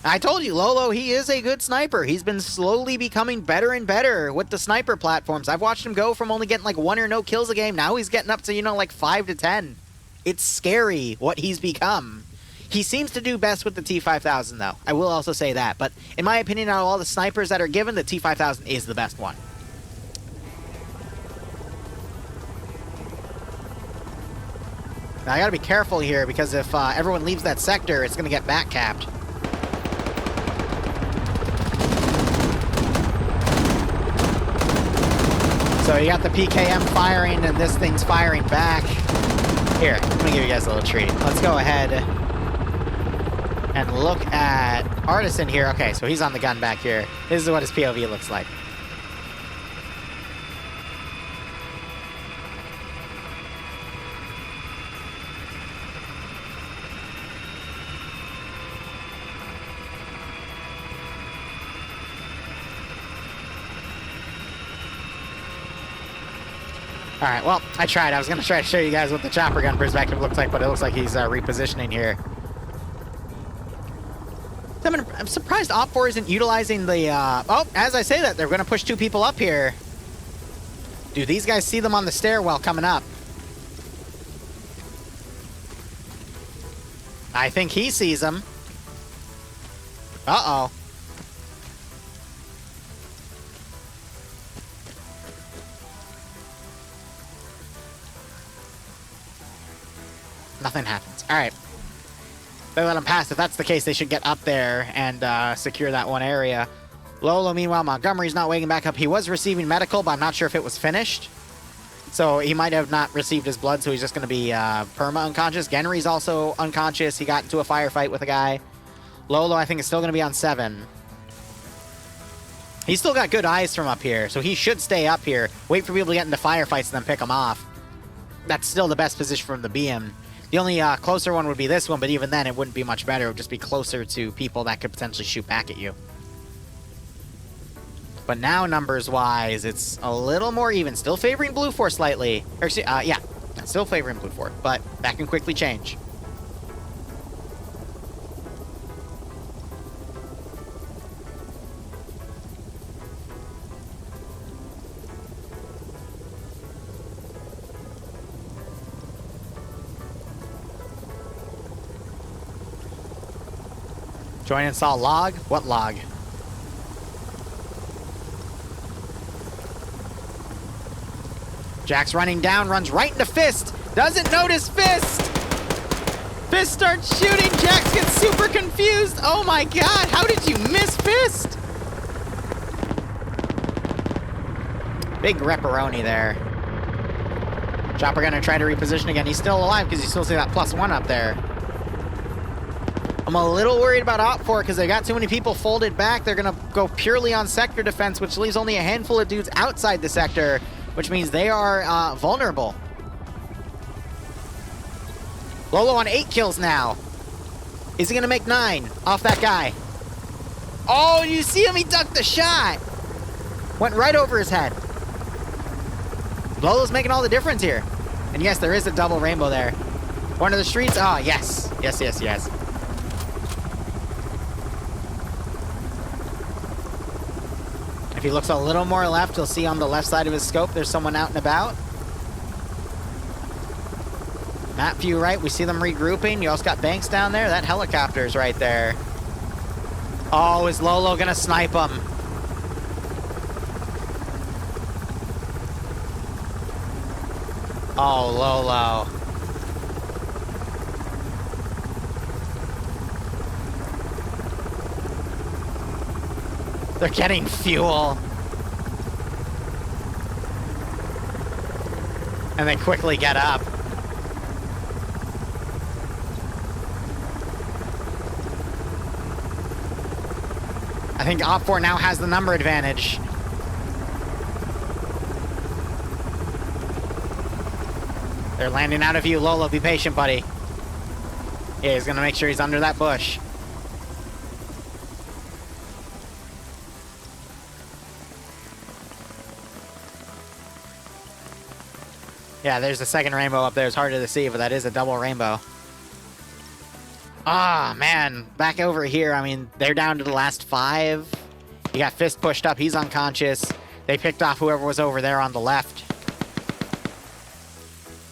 [SPEAKER 1] I told you, Lolo, he is a good sniper. He's been slowly becoming better and better with the sniper platforms. I've watched him go from only getting like 1 or no kills a game. Now he's getting up to, you know, like 5 to 10. It's scary what he's become. He seems to do best with the T5000, though. I will also say that. But in my opinion, out of all the snipers that are given, the T5000 is the best one. Now, I gotta be careful here, because if everyone leaves that sector, it's gonna get back capped. So you got the PKM firing, and this thing's firing back. Here, I'm gonna give you guys a little treat. Let's go ahead and look at Artisan here. Okay, so he's on the gun back here. This is what his POV looks like. Alright, well, I tried. I was going to try to show you guys what the chopper gun perspective looks like, but it looks like he's repositioning here. I'm surprised Op4 isn't utilizing the, oh, as I say that, they're going to push 2 people up here. Do these guys see them on the stairwell coming up? I think he sees them. Uh-oh. Nothing happens. All right. They let him pass. If that's the case, they should get up there and secure that one area. Lolo, meanwhile, Montgomery's not waking back up. He was receiving medical, but I'm not sure if it was finished. So he might have not received his blood, so he's just going to be perma unconscious. Genry's also unconscious. He got into a firefight with a guy. Lolo, I think, is still going to be on 7. He's still got good eyes from up here, so he should stay up here. Wait for people to get into firefights and then pick him off. That's still the best position for him to be in. The only closer one would be this one, but even then, it wouldn't be much better. It would just be closer to people that could potentially shoot back at you. But now, numbers-wise, it's a little more even. Still favoring Blue 4 slightly. Or, yeah, still favoring Blue 4, but that can quickly change. Join and saw log? What log? Jack's running down, runs right into Fist. Doesn't notice Fist. Fist starts shooting. Jax gets super confused. Oh my god, how did you miss Fist? Big repperoni there. Chopper gonna try to reposition again. He's still alive because you still see that +1 up there. I'm a little worried about Op4 because they got too many people folded back. They're going to go purely on sector defense, which leaves only a handful of dudes outside the sector, which means they are vulnerable. Lolo on 8 kills now. Is he going to make 9 off that guy? Oh, you see him? He ducked the shot. Went right over his head. Lolo's making all the difference here. And yes, there is a double rainbow there. One of the streets. Oh, yes. Yes, yes, yes. If he looks a little more left, you'll see on the left side of his scope, there's someone out and about. Map view right, we see them regrouping. You also got Banks down there. That helicopter's right there. Oh, is Lolo gonna snipe him? Oh, Lolo. They're getting fuel. And they quickly get up. I think Op4 now has the number advantage. They're landing out of view. Lolo, be patient, buddy. Yeah, he's gonna make sure he's under that bush. Yeah, there's the second rainbow up there. It's harder to see, but that is a double rainbow. Ah, man. Back over here, I mean, they're down to the last 5. You got Fist pushed up. He's unconscious. They picked off whoever was over there on the left.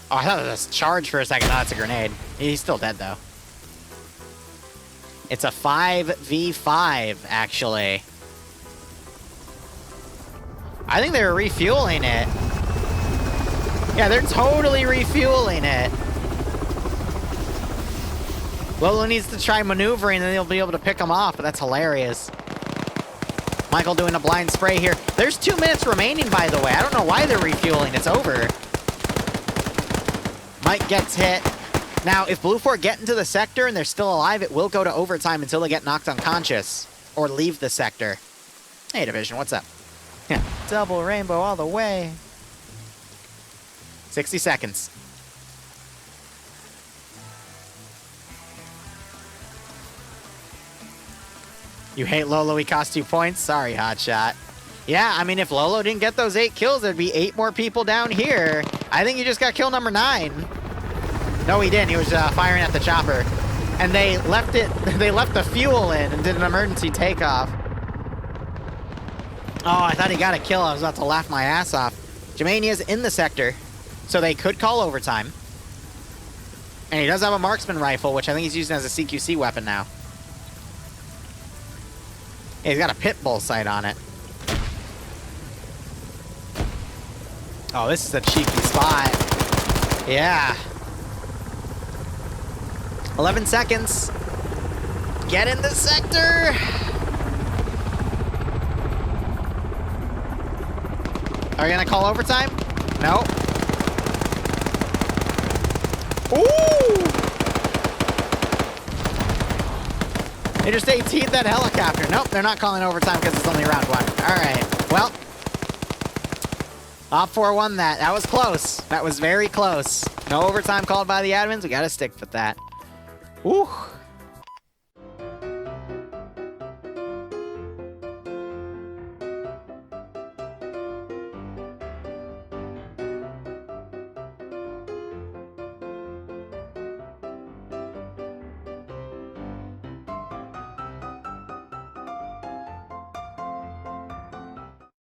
[SPEAKER 1] Oh, I thought it was a charge for a second. No, that's a grenade. He's still dead, though. It's a 5v5, actually. I think they were refueling it. Yeah, they're totally refueling it. Lolo needs to try maneuvering, and they'll be able to pick him off, but that's hilarious. Michael doing a blind spray here. There's 2 minutes remaining, by the way. I don't know why they're refueling. It's over. Mike gets hit. Now, if Blue 4 get into the sector and they're still alive, it will go to overtime until they get knocked unconscious or leave the sector. Hey, Division, what's up? Yeah, double rainbow all the way. 60 seconds. You hate Lolo, he cost 2 points? Sorry, Hotshot. Yeah, I mean, if Lolo didn't get those 8 kills, there'd be 8 more people down here. I think he just got kill number 9. No, he didn't. He was firing at the chopper. And they left it, they left the fuel in and did an emergency takeoff. Oh, I thought he got a kill. I was about to laugh my ass off. Germania's in the sector, so they could call overtime. And he does have a marksman rifle, which I think he's using as a CQC weapon now. Yeah, he's got a pit bull sight on it. Oh, this is a cheeky spot. Yeah. 11 seconds. Get in the sector. Are we gonna call overtime? No. Ooh! They just AT'd that helicopter. Nope, they're not calling overtime because it's only round one. All right, well. Op 4 won that. That was close. That was very close. No overtime called by the admins. We gotta stick with that. Woo!